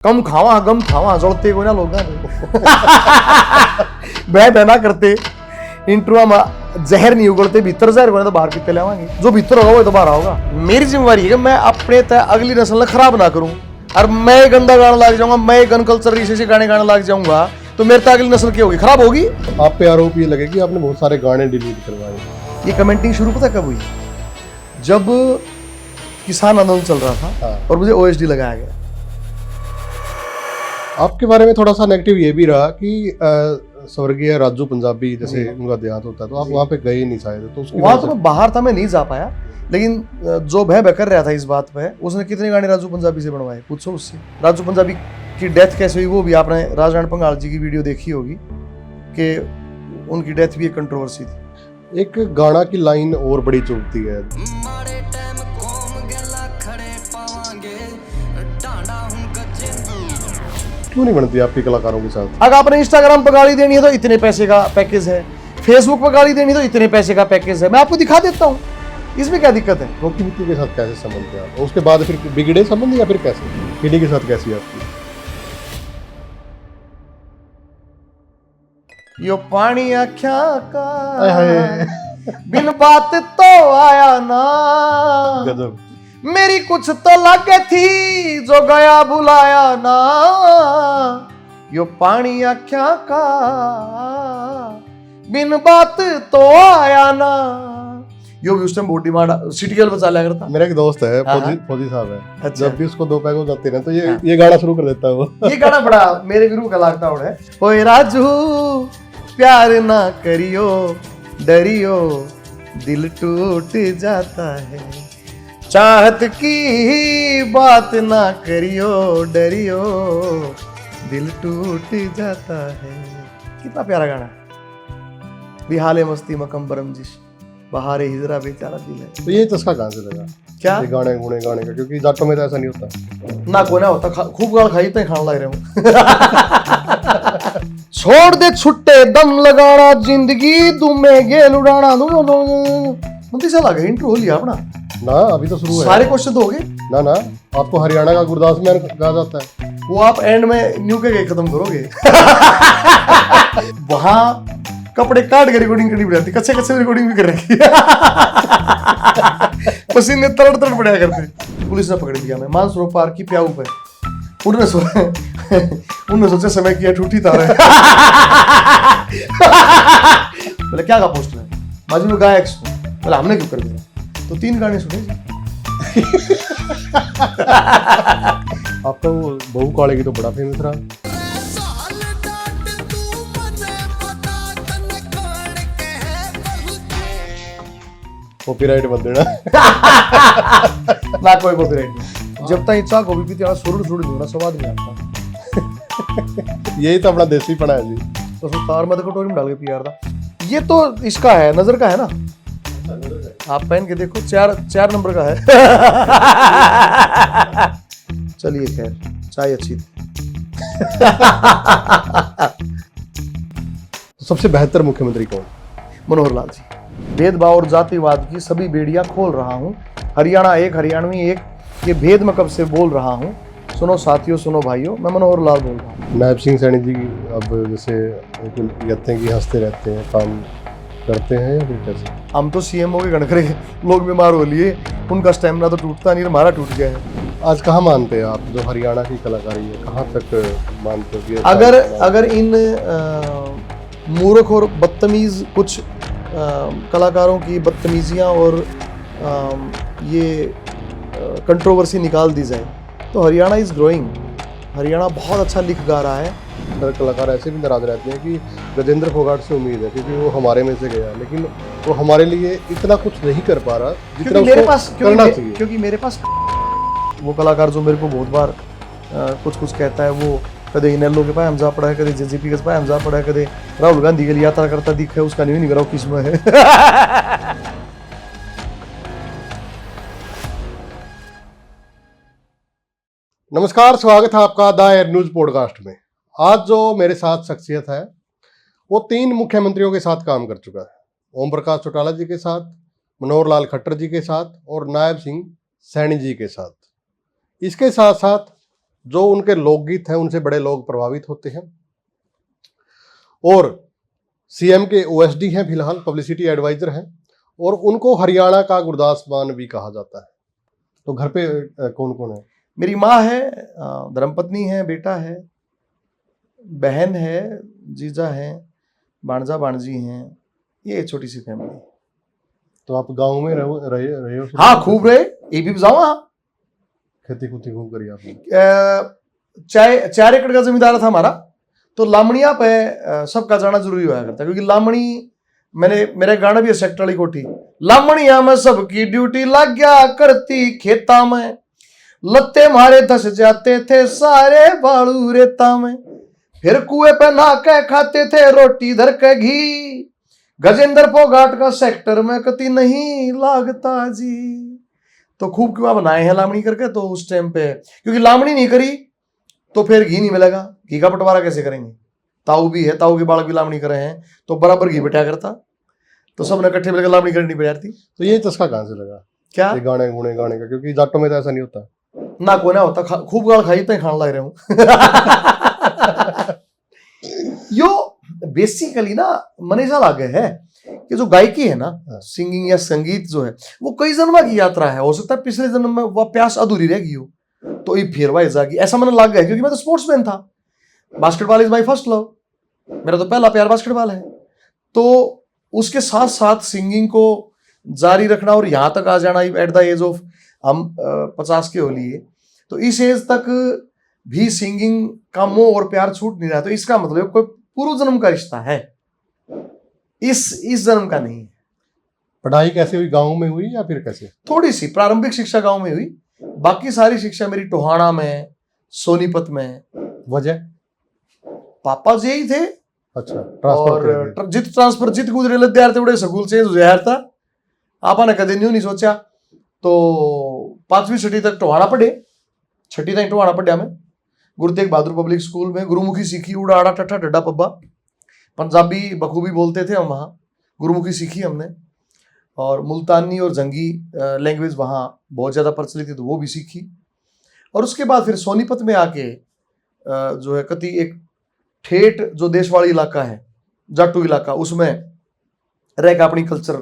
कम खावा गम खावा जोड़ते को ना लोग बह बहना करते इंट्रो में जहर नहीं उगलते भीतर जहर को तो बाहर पीते लेवांगे जो भीतर होगा वो तो बाहर होगा। मेरी जिम्मेवारी है कि मैं अपने तय अगली नस्ल खराब ना करूं और मैं गंदा गाना लग जाऊंगा, मैं गन कल्चर से गाने गाने लग जाऊंगा तो मेरे तय अगली नस्ल क्या होगी, खराब होगी। आप पे आरोप ये लगे कि आपने बहुत सारे गाने डिलीट करवाए। ये कमेंटिंग शुरू पता कब हुई, जब किसान आंदोलन चल रहा था और मुझे ओएसडी लगाया गया। आपके बारे में थोड़ा सा नेगेटिव ये भी रहा कि स्वर्गीय राजू पंजाबी जैसे उनका देहांत होता है तो आप वहाँ पे गए नहीं शायद, तो उसकी वहाँ तो मैं बाहर था, मैं नहीं जा पाया, लेकिन जो भय कर रहा था इस बात पे, उसने कितने गाने राजू पंजाबी से बनवाए पूछो उससे। राजू पंजाबी की डेथ कैसे हुई वो भी आपने राजनारायण पंगाल जी की वीडियो देखी होगी कि उनकी डेथ भी एक कंट्रोवर्सी थी। एक गाना की लाइन और बड़ी चुभती है, क्यों नहीं बनती आपके कलाकारों के साथ। अगर आपने इंस्टाग्राम पर गाली देनी है तो इतने पैसे का पैकेज है, फेसबुक पर गाली देनी है तो इतने पैसे का पैकेज है, मैं आपको दिखा देता हूँ, इसमें क्या दिक्कत है। रोकी मिट्टी के साथ कैसे संबंध है और उसके बाद फिर बिगड़े संबंध या फिर कैसे किडी के साथ कैसी आपकी। यो पानी आख्या का बिन बात तो आया ना, गजब। मेरी कुछ तो लगे थी जो गया बुलाया ना, यो पानी आख्या का बिन बात तो आया ना। यो भी उस टाइम बहुत डिमांड सिटी गर्ल बचा लिया करता। मेरा एक दोस्त है फौजी साहब है, अच्छा। जब भी उसको दो पैक हो जाते हैं तो ये गाना शुरू कर देता है वो। ये गाना बड़ा मेरे गुरु का लगता है, ओए राजू प्यार ना करियो डरियो दिल टूट जाता है, चाहत की बात ना करियो डरियो दिल टूट जाता है। कितना प्यारा गाना, बिहाले मस्ती मकम बरमजिश बहारे हिजरा बेचारा दिल है। तो ये चस्का कहाँ से लगा क्या ये गाने गाने का, क्योंकि जाटों में तो ऐसा नहीं होता ना कोई ना होता, खूब गाल खाई तो खाने लग रहे हूँ। छोड़ दे छुट्टे दम लगाना जिंदगी तुम्हें गेल उड़ाना मुझे ऐसा लगा इंट्रो हो लिया अपना ना, अभी तो शुरू है। सारे क्वेश्चन तो हो गए ना ना, आपको हरियाणा का गुरदास में कहा जाता है, वो आप एंड में न्यू के खत्म करोगे। वहां कपड़े काट के रिकॉर्डिंग करनी पड़ती, कच्चे कच्चे रिकॉर्डिंग भी कर रखी है। पसीने तरड़ तरड़ पड़ा करते। पुलिस ने पकड़ लिया, मैं मानसरोवर पार्क की प्याऊ पे, उन्होंने सोचा समय किया ठूठी तारा। बोले क्या का पोस्टर है, बाजू में गायक सुन, बोले हमने क्यों कर दिया, तो 3 गाने सुने। आपका वो बहू काले की तो बड़ा फेमस रहा। कॉपीराइट मत देना। ना कोई कॉपीराइट नहीं, जब तक इच्छा को भी तेरा सुर सुर नहीं होना स्वाद नहीं आता। यही तो अपना देसी पना है जी। तो उसमें तार मत कटोरी में डाल के पिया था। ये तो इसका है, नजर का है ना, आप पहन के देखो, 4 नंबर का है। चलिए खैर, चाय अच्छी थी। तो सबसे बेहतर मुख्यमंत्री कौन? मनोहर लाल जी। भेदभाव और जातिवाद की सभी बेड़ियां खोल रहा हूं, हरियाणा एक हरियाणवी एक, ये भेद मैं कब से बोल रहा हूं, सुनो साथियों सुनो भाइयों, मैं मनोहर लाल बोल रहा हूँ। नायब सिंह सैनी जी अब जैसे कहते हैं कि हंसते रहते हैं, काम करते हैं या फिर कैसे? हम तो सीएम हो के गणकरे लोग बीमार हो लिए, उनका स्टेमिना तो टूटता नहीं, हमारा टूट गया है। आज कहाँ मानते हैं आप जो हरियाणा की कलाकारी है, कहाँ तक मानते हो कि अगर इन मूर्ख और बदतमीज कुछ कलाकारों की बदतमीजियाँ और ये कंट्रोवर्सी निकाल दी जाए तो हरियाणा इज़ ग्रोइंग। हरियाणा बहुत अच्छा लिख गा रहा है। कलाकार ऐसे भी नाराज रहते हैं कि गजेंद्र फोगाट से उम्मीद है क्योंकि वो हमारे में से गया, लेकिन वो हमारे लिए इतना कुछ नहीं कर पा रहा जितना मेरे पास करना चाहिए। क्योंकि मेरे पास वो कलाकार जो मेरे को बहुत बार कुछ कहता है, वो कदे इनेलो के पाए हम जा पड़ा है, कदे जेजेपी के पाए हम जा पड़ा है, कदे राहुल गांधी के लिए यात्रा करता दिख है, उसका नहीं करा किस में है। नमस्कार, स्वागत है आपका द एयर न्यूज पॉडकास्ट में। आज जो मेरे साथ शख्सियत है वो 3 मुख्यमंत्रियों के साथ काम कर चुका है। ओम प्रकाश चौटाला जी के साथ, मनोहर लाल खट्टर जी के साथ और नायब सिंह सैनी जी के साथ। इसके साथ साथ जो उनके लोकगीत हैं उनसे बड़े लोग प्रभावित होते हैं। और सीएम के ओएसडी हैं, फिलहाल पब्लिसिटी एडवाइजर हैं, और उनको हरियाणा का गुरदास मान भी कहा जाता है। तो घर पे कौन कौन है? मेरी माँ है, धर्मपत्नी है, बेटा है, बहन है, जीजा है, भांजा भांजी हैं। ये छोटी सी फैमिली। तो आप गांव में रहे हो? हाँ, खूब रहे। ये भी जाओ। हाँ, खेती कुती खूब करी आपने? 4 एकड़ का जमींदार था हमारा, तो लामणिया पे सबका जाना जरूरी हुआ करता, क्योंकि लामणी, मेरा गाना भी है सेक्टर वाली कोठी, लामणिया में सबकी ड्यूटी लग गया करती खेता में, लत्ते मारे धस जाते थे सारे बालू रेता में, फिर कुएं पे नहा के खाते थे रोटी धर के घी, गजेंद्र फोगाट का सेक्टर में कति नहीं लागता जी। तो खूब कुआं बनाए हैं लामणी करके। तो उस टाइम पे क्योंकि लामणी नहीं करी तो फिर घी नहीं मिलेगा, घी का बंटवारा कैसे करेंगे? ताऊ भी है, ताऊ के बालक भी लामणी कर रहे हैं, तो बराबर घी बटा करता, तो सबने इकट्ठे मिलकर लामणी करनी पड़ जाती। तो ये चस्का कहाँ से लगा, क्या ये गाने गुणे गाने का? क्योंकि जाटों में तो ऐसा नहीं होता ना, कोई ना होता, खूब गाल खाई तो खाने लग रहे हूँ। यो बेसिकली ना मनीषा लागे है कि जो गायकी है ना, सिंगिंग या संगीत जो है, वो कई जन्म की यात्रा है। हो सकता है पिछले जन्म में वह प्यास अधूरी रह गई हो, तो ये फिर वह जागी, ऐसा मैंने लग गया। क्योंकि मैं तो स्पोर्ट्समैन था, basketball is my first love, मेरा तो पहला प्यार बास्केटबॉल है। तो उसके साथ साथ सिंगिंग को जारी रखना और यहाँ तक आ जाना एट द एज ऑफ हम 50 के हो लिए, तो इस एज तक भी सिंगिंग का मोह और प्यार छूट नहीं रहा। तो इसका मतलब कोई पूर्व जन्म का रिश्ता है, इस जन्म का नहीं है। पढ़ाई कैसे हुई, गांव में हुई या फिर कैसे? थोड़ी सी प्रारंभिक शिक्षा गांव में हुई, बाकी सारी शिक्षा मेरी टोहाना में, सोनीपत में। वजह? पापा जी ही थे। अच्छा, और जित गुजरे लद्यार थे, बड़े स्कूल चेंज हो जाया था। आपा ने कदे न्यू नहीं सोचा। तो 5वीं 6वीं तक टोहाना पढ़े, 6वीं तक टोहाना पढ़िया मैं, गुरु तेग बहादुर पब्लिक स्कूल में। गुरुमुखी सीखी, उड़ा आड़ा टट्ठा डड्डा पब्बा, पंजाबी बखूबी बोलते थे हम वहाँ, गुरुमुखी सीखी हमने। और मुल्तानी और जंगी लैंग्वेज वहाँ बहुत ज़्यादा प्रचलित थी, तो वो भी सीखी। और उसके बाद फिर सोनीपत में आके जो है कति एक ठेठ जो देशवाड़ी इलाका है, जाटू इलाका, उसमें रह के अपनी कल्चर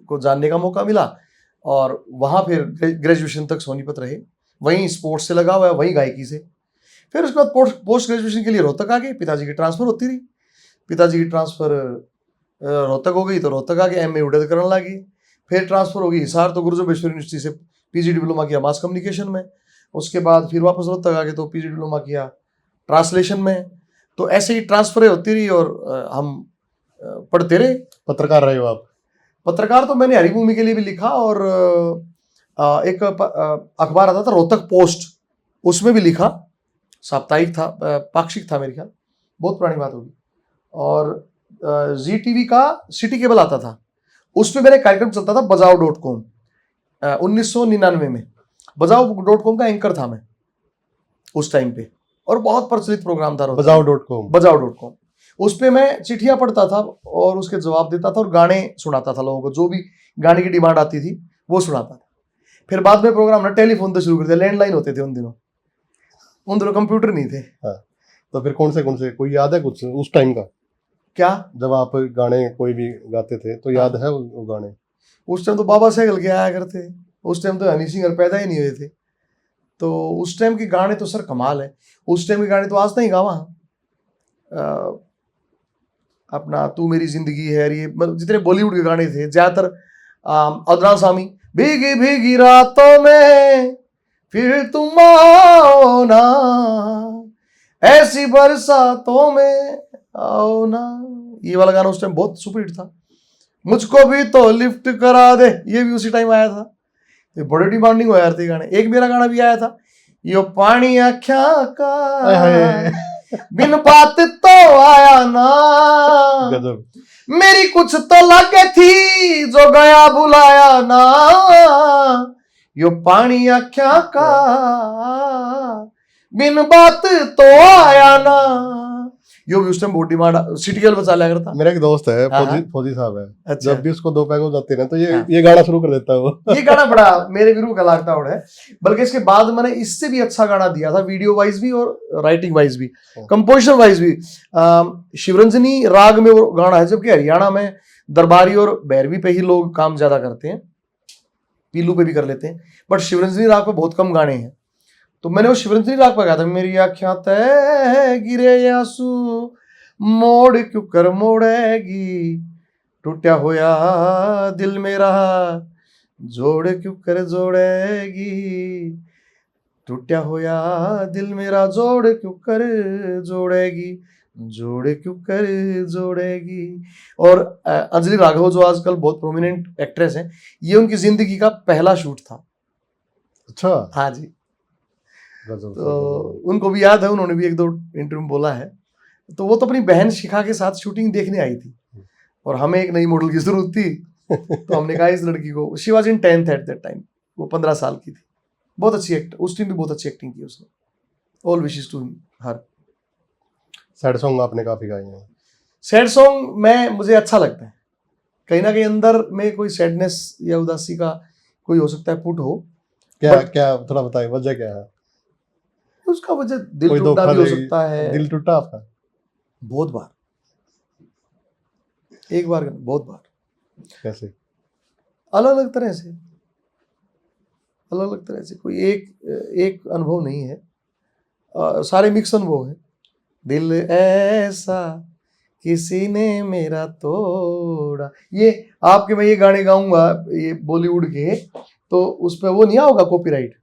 को जानने का मौका मिला। और वहाँ फिर ग्रेजुएशन तक सोनीपत रहे, वहीं स्पोर्ट्स से लगा हुआ है, वहीं गायकी से। फिर उसके बाद पोस्ट ग्रेजुएशन के लिए रोहतक आ गए, पिताजी की ट्रांसफ़र होती रही। पिताजी की ट्रांसफ़र रोहतक हो गई तो रोहतक आ गए, MA उड़द करने लगी। फिर ट्रांसफ़र हो गई हिसार, तो गुरु जोबेश्वर यूनिवर्सिटी से PG डिप्लोमा किया मास कम्युनिकेशन में। उसके बाद फिर वापस रोहतक आ गए तो PG डिप्लोमा किया ट्रांसलेशन में। तो ऐसे ही ट्रांसफ़र होती रही और हम पढ़ते रहे। पत्रकार रहे हो आप? पत्रकार तो मैंने हरिभूमि के लिए भी लिखा, और एक अखबार आता था रोहतक पोस्ट, उसमें भी लिखा, साप्ताहिक था, पाक्षिक था मेरे ख्याल, बहुत पुरानी बात होगी। और ZTV का सिटी केबल आता था, उसमें मेरा कार्यक्रम चलता था बजाओ.com। 1999 में बजाओ.com का एंकर था मैं उस टाइम पे, और बहुत प्रचलित प्रोग्राम था बजाओ.com। उस पे मैं चिट्ठियां पढ़ता था और उसके जवाब देता था और गाने सुनाता था लोगों को, जो भी गाने की डिमांड आती थी वो सुनाता था। फिर बाद में प्रोग्राम ना टेलीफोन से शुरू कर दिया, लैंडलाइन होते थे उन दिनों कंप्यूटर नहीं थे। हाँ। तो फिर कौन से कोई याद है कुछ उस टाइम का? क्या जब आप गाने कोई भी गाते थे तो याद है वो गाने? उस टाइम तो बाबा सहगल के आया करते, उस टाइम तो हनी सिंगर पैदा ही नहीं हुए थे। तो उस टाइम के गाने तो सर कमाल है, उस टाइम के गाने तो आज नहीं गावा। अपना तू मेरी जिंदगी है, ये मतलब जितने बॉलीवुड के गाने थे ज्यादातर, अदनान सामी, भीगी भीगी रातों में फिर तुम आओ ना, ऐसी बरसातों में आओ ना, ये वाला गाना उस टाइम बहुत सुपरहिट था। मुझको भी तो लिफ्ट करा दे, ये भी उसी टाइम आया था। ये बड़े डिमांडिंग हो यार थे गाने। एक मेरा गाना भी आया था, यो पानी आख्या का बिन बात तो आया ना, मेरी कुछ तो लगे थी जो गया बुलाया ना, यो पानी आख्या का बिन बात तो आया ना, यो भी उस टाइम बहुत डिमांड सिटी केवल बचा लिया करता। मेरा एक दोस्त है, हाँ, फौजी साहब है। अच्छा। जब भी उसको दो पैग हो जाते हैं ना तो हाँ। ये गाना शुरू कर देता है वो। ये गाना बड़ा मेरे गुरु का लागता है, बल्कि इसके बाद मैंने इससे भी अच्छा गाना दिया था, वीडियो वाइज भी और राइटिंग वाइज भी, कंपोजिशन वाइज भी। शिवरंजनी राग में वो गाना है, जबकि हरियाणा में दरबारी और भैरवी पे ही लोग काम ज्यादा करते हैं, पीलू पे भी कर लेते हैं, बट शिवरंजनी राग पे बहुत कम गाने हैं। तो मैंने वो शिवरंजनी राग पे गाया था, मेरी आँखें तय गिरे आंसू मोड़ क्यों कर मोड़ेगी, टूटा होया दिल मेरा जोड़ क्यों कर जोड़ेगी, टूटा होया दिल मेरा जोड़ क्यों कर जोड़ेगी, जोड़ क्यों कर जोड़ेगी। और अंजलि राघव जो आजकल बहुत प्रोमिनेंट एक्ट्रेस हैं, ये उनकी जिंदगी का पहला शूट था। अच्छा। हाँ जी। तो उनको भी याद है, उन्होंने भी एक दो इंटरव्यू में बोला है। तो वो तो अपनी बहन शिखा के साथ शूटिंग देखने आई थी और हमें एक नई मॉडल की जरूरत थी, तो हमने कहा इस लड़की को, she was in 10th at that time, वो 15 साल की थी, बहुत अच्छी एक्ट, उस टाइम भी बहुत अच्छी एक्टिंग की उसने। All wishes to her. Sad song आपने काफी गाए हैं। सैड सॉन्ग में मुझे अच्छा लगता है, कहीं ना कहीं अंदर में कोई सैडनेस या उदासी का कोई हो सकता है पुट हो। क्या थोड़ा बताइए वजह क्या है उसका? वजह दिल टूटा भी हो सकता है। दिल टूटा आपका? बहुत बार, एक बार बहुत बार। कैसे? अलग अलग तरह से, अलग अलग तरह से, कोई एक अनुभव नहीं है, सारे मिक्स अनुभव है। दिल ऐसा किसी ने मेरा तोड़ा, ये आपके मैं ये गाने गाऊंगा ये बॉलीवुड के, तो उस पे वो नहीं आओगा कॉपीराइट।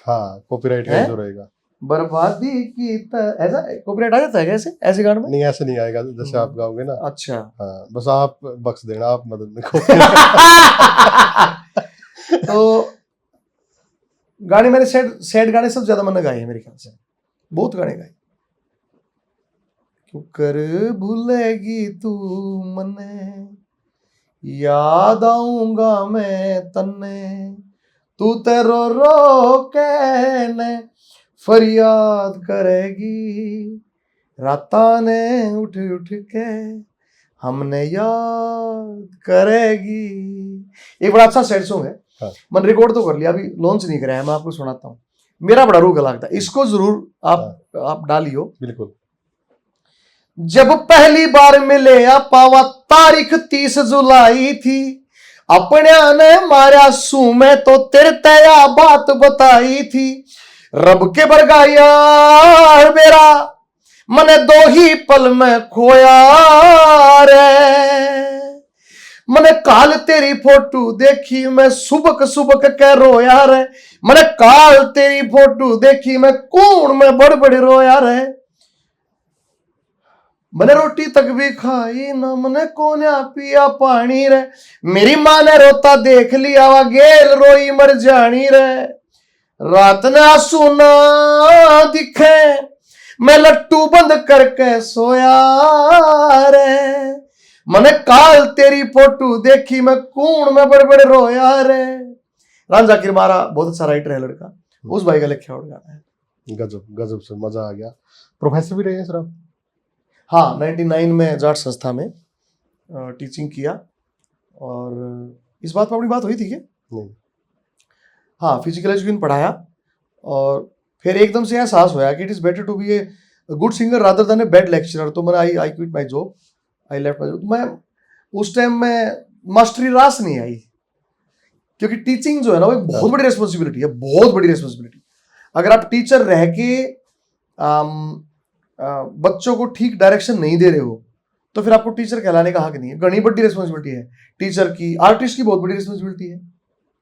हाँ, कॉपीराइट का जो रहेगा। बर्बादी की ऐसा कॉपीराइट आ जाता है कैसे ऐसे गाने में? नहीं, ऐसे नहीं आएगा जैसे आप गाओगे ना। अच्छा। हाँ, बस आप बख्श देना, आप मदद नहीं। तो गाने मैंने सैड गाने सब ज्यादा मैंने गाए हैं मेरे ख्याल से, बहुत गाने गाए। क्यों कर भूलेगी तू मने, याद आऊंगा मैं तन्ने, तू तेरो रो के ने फरियाद करेगी, राता ने उठ उठ के हमने याद करेगी। एक बड़ा अच्छा सैड सॉन्ग है। हाँ। मैंने रिकॉर्ड तो कर लिया, अभी लॉन्च नहीं कराया, मैं आपको सुनाता हूँ। मेरा बड़ा रूह गला लगता है, इसको जरूर आप डालियो। बिल्कुल। जब पहली बार मिले आ पावा, तारीख 30 जुलाई थी, अपने ने मारा सू में तो तेरे तया बात बताई थी, रब के बरगा यार मेरा मने दो ही पल में खोया रे, मने काल तेरी फोटो देखी मैं सुबक सुबक कह रोया रे, मने काल तेरी फोटो देखी मैं कूण में बड़ बड़ रोया रे, मैंने रोटी तक भी खाई ना मैंने कोन्या पिया पानी रे, मेरी माँ ने रोता देख लिया वा गेल रोई मर जानी रे, रात ने आंसू ना दिखे मैं लट्टू बंद करके सोया रे, मैंने काल तेरी फोटो देखी मैं कूण में बड़े बड़े रोया रे। राम जाकिर मारा बहुत अच्छा राइटर है लड़का, उस भाई का लिखा हुआ गाना है। गजब गजब से मजा आ गया। प्रोफेसर भी रहे हैं सर आप? हाँ, 99 में जाट संस्था में टीचिंग किया, और इस बात पर अपनी बात हुई थी क्या? नहीं। हाँ, फिजिकल एजुकेशन पढ़ाया, और फिर एकदम से एहसास हुआ कि it is better to be a good singer rather than a bad lecturer. तो मैंने I quit my job, I left my job. मैं उस टाइम में मास्टरी रास नहीं आई, क्योंकि टीचिंग जो है ना वो एक बहुत बड़ी रिस्पॉन्सिबिलिटी है, बहुत बड़ी रिस्पॉन्सिबिलिटी। अगर आप टीचर रह के बच्चों को ठीक डायरेक्शन नहीं दे रहे हो तो फिर आपको टीचर कहलाने का हक नहीं है। घनी बड़ी रिस्पॉन्सिबिलिटी है टीचर की, आर्टिस्ट की बहुत बड़ी रिस्पॉन्सिबिलिटी है,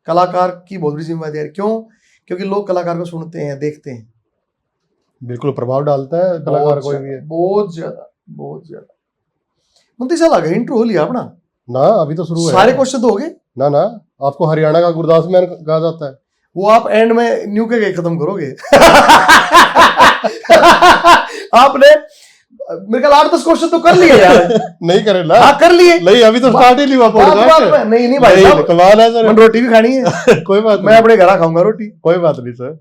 कलाकार की बहुत बड़ी जिम्मेदारी है। क्यों? क्योंकि लोग कलाकार को सुनते हैं, देखते हैं। बिल्कुल प्रभाव डालता है कलाकार कोई भी है। बहुत ज्यादा, बहुत ज्यादा। मुझे ऐसा लगा इंट्रो हो लिया अपना ना, अभी तो शुरू है। सारे क्वेश्चन तो हो गए ना? ना, आपको हरियाणा का गुरदास मैन कहा जाता है। वो आप एंड में न्यू के खत्म करोगे। आपने मेरे ख्याल 8-10 क्वेश्चन तो कर लिए यार। नहीं करे ना? हाँ, कर लिए। नहीं, अभी तो स्टार्ट ही नहीं हुआ पॉडकास्ट। नहीं भाई साहब, कमाल है सर। मैंने रोटी भी खानी है। कोई बात नहीं, मैं अपने घर खाऊंगा रोटी। कोई बात नहीं सर।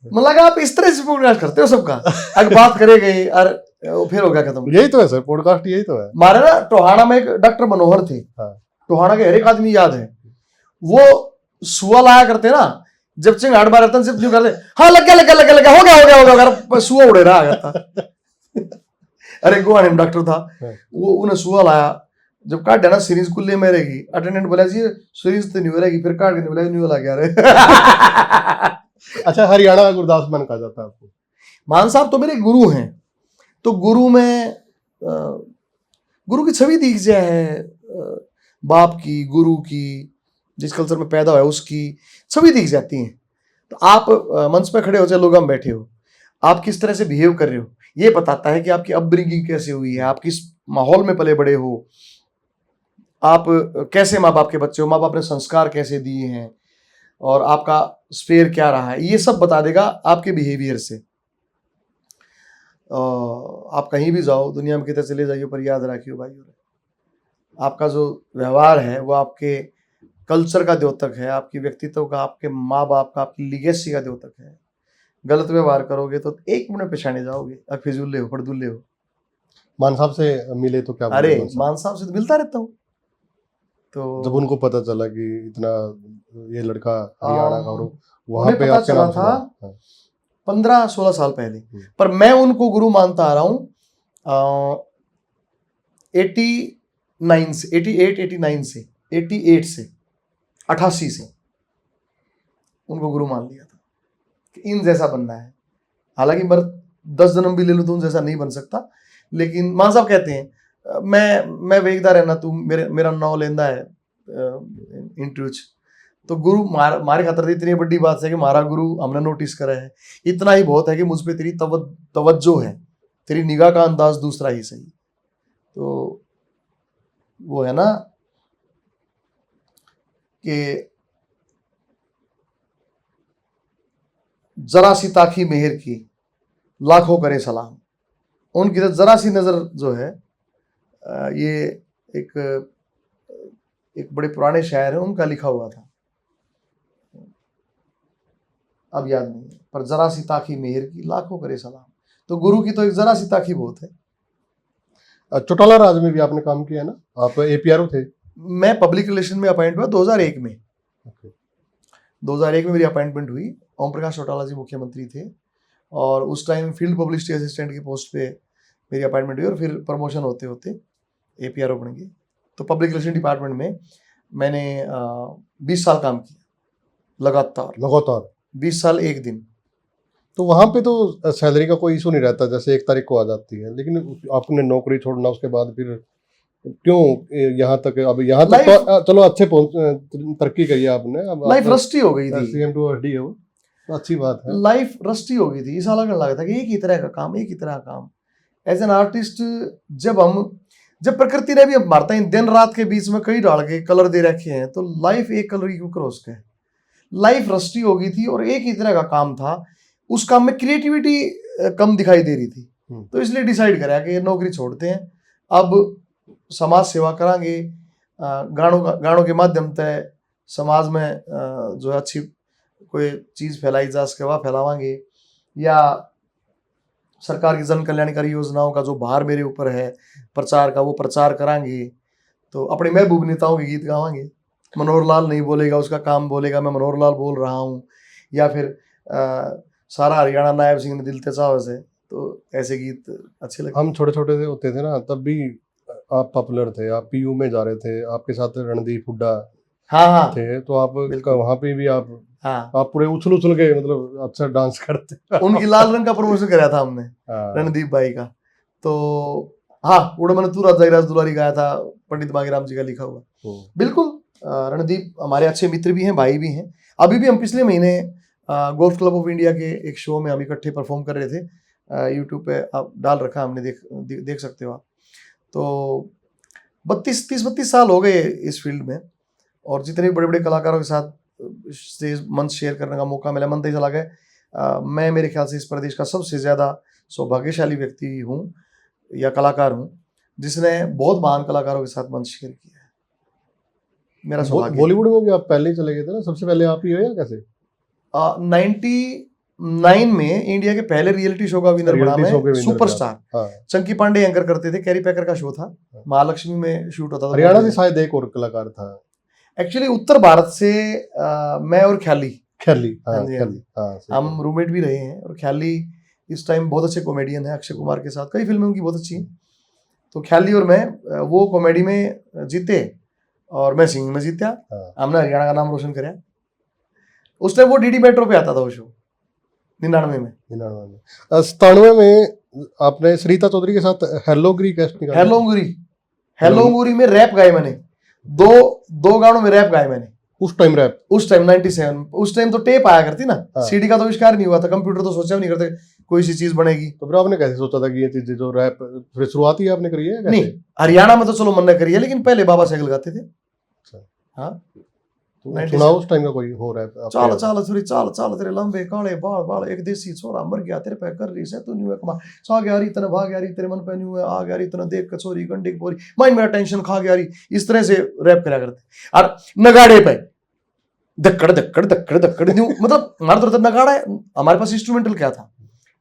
मतलब आप इस तरह से पॉडकास्ट करते हो सबका, अगर बात करे गए और फिर हो गया खत्म। यही तो है सर, पॉडकास्ट यही तो है। हमारे ना टोहाना में एक डॉक्टर मनोहर थे, हाँ। टोहाना के हर एक आदमी याद है, वो सुआ लाया करते ना, जब चिंगाड़ मारे रहता सिर्फ यूं करते, हाँ लग गया हो गया सुआ उड़े रहा करता। अरे गोवा में डॉक्टर था, वो उन्हें सुआ लाया, जब काट देना सीरीज कुल्ले में रहेगी, अटेंडेंट बोला जी सीरीज तो नहीं हो रहेगी, फिर काट के नहीं बोला नहीं वाला क्या रे। अच्छा, हरियाणा गुरदास मान कहा जाता है आपको? मान साहब तो मेरे गुरु हैं, तो गुरु में गुरु की छवि दिख जाए है, बाप की, गुरु की, जिस कल्चर में पैदा हुआ है उसकी छवि दिख जाती है। तो आप मंच पे खड़े हो चाहे लोग हम बैठे हो, आप किस तरह से बिहेव कर रहे हो ये बताता है कि आपकी अपब्रिंगिंग कैसे हुई है, आप किस माहौल में पले बड़े हो, आप कैसे माँ बाप के बच्चे हो, माँ बाप ने संस्कार कैसे दिए हैं, और आपका स्पेयर क्या रहा है, ये सब बता देगा आपके बिहेवियर से। आप कहीं भी जाओ दुनिया में कितने चले जाइए, पर याद रखियो भाई, आपका जो व्यवहार है वो आपके कल्चर का द्योतक है, आपकी व्यक्तित्व का, आपके माँ बाप का, आपकी लिगेसी का द्योतक है। गलत व्यवहार करोगे तो एक मिनट पछाने जाओगे, अब फिजूले हो, फड़दुल्ले हो। मान साहब से मिले तो क्या? अरे मान साहब से तो मिलता रहता हूँ। तो जब उनको पता चला कि इतना ये लड़का हरियाणा का, और वहां पे पता आपके चला नाम था 15-16 साल पहले, पर मैं उनको गुरु मानता आ रहा हूँ 89 से 88 से 88 से उनको गुरु मान लिया था कि इन जैसा बनना है। हालांकि मैं 10 जन्म भी ले लूं तो उन जैसा नहीं बन सकता, लेकिन मान साहब कहते हैं मैं वेखदा रहना, तू मेरा नाम लेंदा है इंटरव्यू च, तो गुरु मारे खातर इतनी बड़ी बात है कि हमारा गुरु हमने नोटिस करा है, इतना ही बहुत है कि मुझ पे तेरी तवज्जो है, तेरी निगाह का अंदाज दूसरा ही सही। तो वो है ना कि जरा सी ताकी मेहर की लाखों करे सलाम, उनकी तो जरा सी नजर जो है, ये एक बड़े पुराने शायर है उनका लिखा हुआ था, अब याद नहीं है, पर जरा सी ताकी मेहर की लाखों करे सलाम। तो गुरु की तो एक जरा सी ताकी बहुत है। चौटाला राज में भी आपने काम किया है ना, आप एपीआरओ थे? मैं पब्लिक रिलेशन में अपॉइंट हुआ 2001 में। 2001 में मेरी अपॉइंटमेंट हुई, ओम प्रकाश चौटाला जी मुख्यमंत्री थे, और उस टाइम फील्ड पब्लिसिटी असिस्टेंट की पोस्ट पे मेरी अपॉइंटमेंट हुई, और फिर प्रमोशन होते होते एपीआरओ बन गई। तो पब्लिक रिलेशन डिपार्टमेंट में मैंने 20 साल काम किया लगातार 20 साल 1 दिन। तो वहां पे तो सैलरी का कोई इशू नहीं रहता, जैसे 1 तारीख को आ जाती है, लेकिन आपने नौकरी छोड़ना उसके बाद फिर क्यों यहाँ तक? अब यहाँ तक तो चलो अच्छे तरक्की करी आपने, अब लाइफ रस्टी हो गई थी, सीएम टू एसडी हो, अच्छी बात है। लाइफ रस्टी हो गई थी, ऐसा लगने लगा था कि एक ही तरह का काम एज एन आर्टिस्ट। जब प्रकृति ने भी मारता है दिन रात के बीच में कई डाल के कलर दे रखे हैं, तो लाइफ एक कलर ही क्यों क्रॉस का है? लाइफ रस्टी हो गई थी और एक ही तरह का काम था, उस काम में क्रिएटिविटी कम दिखाई दे रही थी, तो इसलिए डिसाइड करा कि नौकरी छोड़ते हैं, अब समाज सेवा करांगे, गानों के माध्यम से समाज में जो है अच्छी कोई चीज़ फैलाई जा सके वह फैलावांगे, या सरकार की जन कल्याणकारी योजनाओं का जो भार मेरे ऊपर है प्रचार का वो प्रचार करांगे। तो अपने महबूब नेताओं के गीत गावांगे, मनोहर लाल नहीं बोलेगा उसका काम बोलेगा, मैं मनोहर लाल बोल रहा हूँ, या फिर सारा हरियाणा नायब सिंह ने दिल तेजाब से, तो ऐसे गीत अच्छे लगते। हम छोटे छोटे से होते थे ना, तब भी आप पॉपुलर थे, आप पीयू में जा रहे थे, आपके साथ रणदीप हुड्डा हाँ थे, तो आप वहाँ पे भी आप पूरे उछल के मतलब अच्छा डांस करते। उनकी लाल रंग का प्रमोशन कराया था हमने, रणदीप भाई का। तो हाँ, उड़ा मैंने तू राज दुलारी गाया था, पंडित बांगीराम जी का लिखा हुआ। बिल्कुल, रणदीप हमारे अच्छे मित्र भी हैं, भाई भी हैं। अभी भी हम पिछले महीने गोल्फ क्लब ऑफ इंडिया के एक शो में हम इकट्ठे परफॉर्म कर रहे थे, यूट्यूब पे आप डाल रखा हमने, देख सकते हो आप। तो 32 साल हो गए इस फील्ड में, और जितने भी बड़े बड़े कलाकारों के साथ स्टेज मंच शेयर करने का मौका मिला, मन तो चला गया। मैं मेरे ख्याल से इस प्रदेश का सबसे ज़्यादा सौभाग्यशाली व्यक्ति हूँ या कलाकार हूँ जिसने बहुत महान कलाकारों के साथ मंच शेयर किया है। मेरा सौभाग्य। बॉलीवुड में भी आप पहले ही चले गए थे ना, सबसे पहले आप ही हो या कैसे? 90 2009 में इंडिया के पहले रियलिटी शो का विनर बना मैं, सुपरस्टार। हाँ। चंकी पांडे एंकर करते थे, कैरी पैकर का शो था, महालक्ष्मी में शूट होता था। हरियाणा से शायद एक और कलाकार था एक्चुअली, उत्तर भारत से मैं और ख्याली हम रूममेट भी रहे हैं। और ख्याली इस टाइम बहुत अच्छे कॉमेडियन है, अक्षय कुमार के साथ कई फिल्में उनकी बहुत अच्छी हैं। तो ख्याली और मैं वो कॉमेडी में जीते और मैं सिंगिंग में जीता। हमने हरियाणा का नाम रोशन कराया। उस टाइम वो डीडी मेट्रो पे आता था वो शो 99 में। 97 में आपने सरिता चौधरी के साथ हेलोगिरी कैस्ट निकाला। हेलोगिरी में रैप गाए मैंने, दो गानों में रैप गाए मैंने। उस टाइम 97 उस टाइम तो टेप आया करती ना, सीडी का तो आविष्कार नहीं हुआ था, कंप्यूटर तो सोचा भी नहीं करते कोई सी चीज बनेगी। तो फिर आपने कैसे सोचा था कि ये चीज जो रैप फिर शुरुआत ही आपने करी है कैसे? नहीं, हरियाणा में तो चलो मन ने करी है, लेकिन पहले बाबा साइकिल गाते थे। हाँ, सुनाओ उस टाइम का कोई हो रैप। चाल चाल छोरी चाल चाल, तेरे लंबे काले बाल बाल, एक देसी छोरा मर गया तेरे पे कर रही से तू न्यू कमा, सा गया री तना भाग गया री, तेरे मन पे न्यू आ गया री तना, देख कचोरी गंडी की बोरी, माइंड मेरा टेंशन खा गया री। इस तरह से रैप करा करते। और नगाड़े पे धक्कड़ धक्कड़ धक्कड़ धक्कड़, मतलब हमारा तो नगाड़ा है। हमारे पास इंस्ट्रूमेंटल क्या था,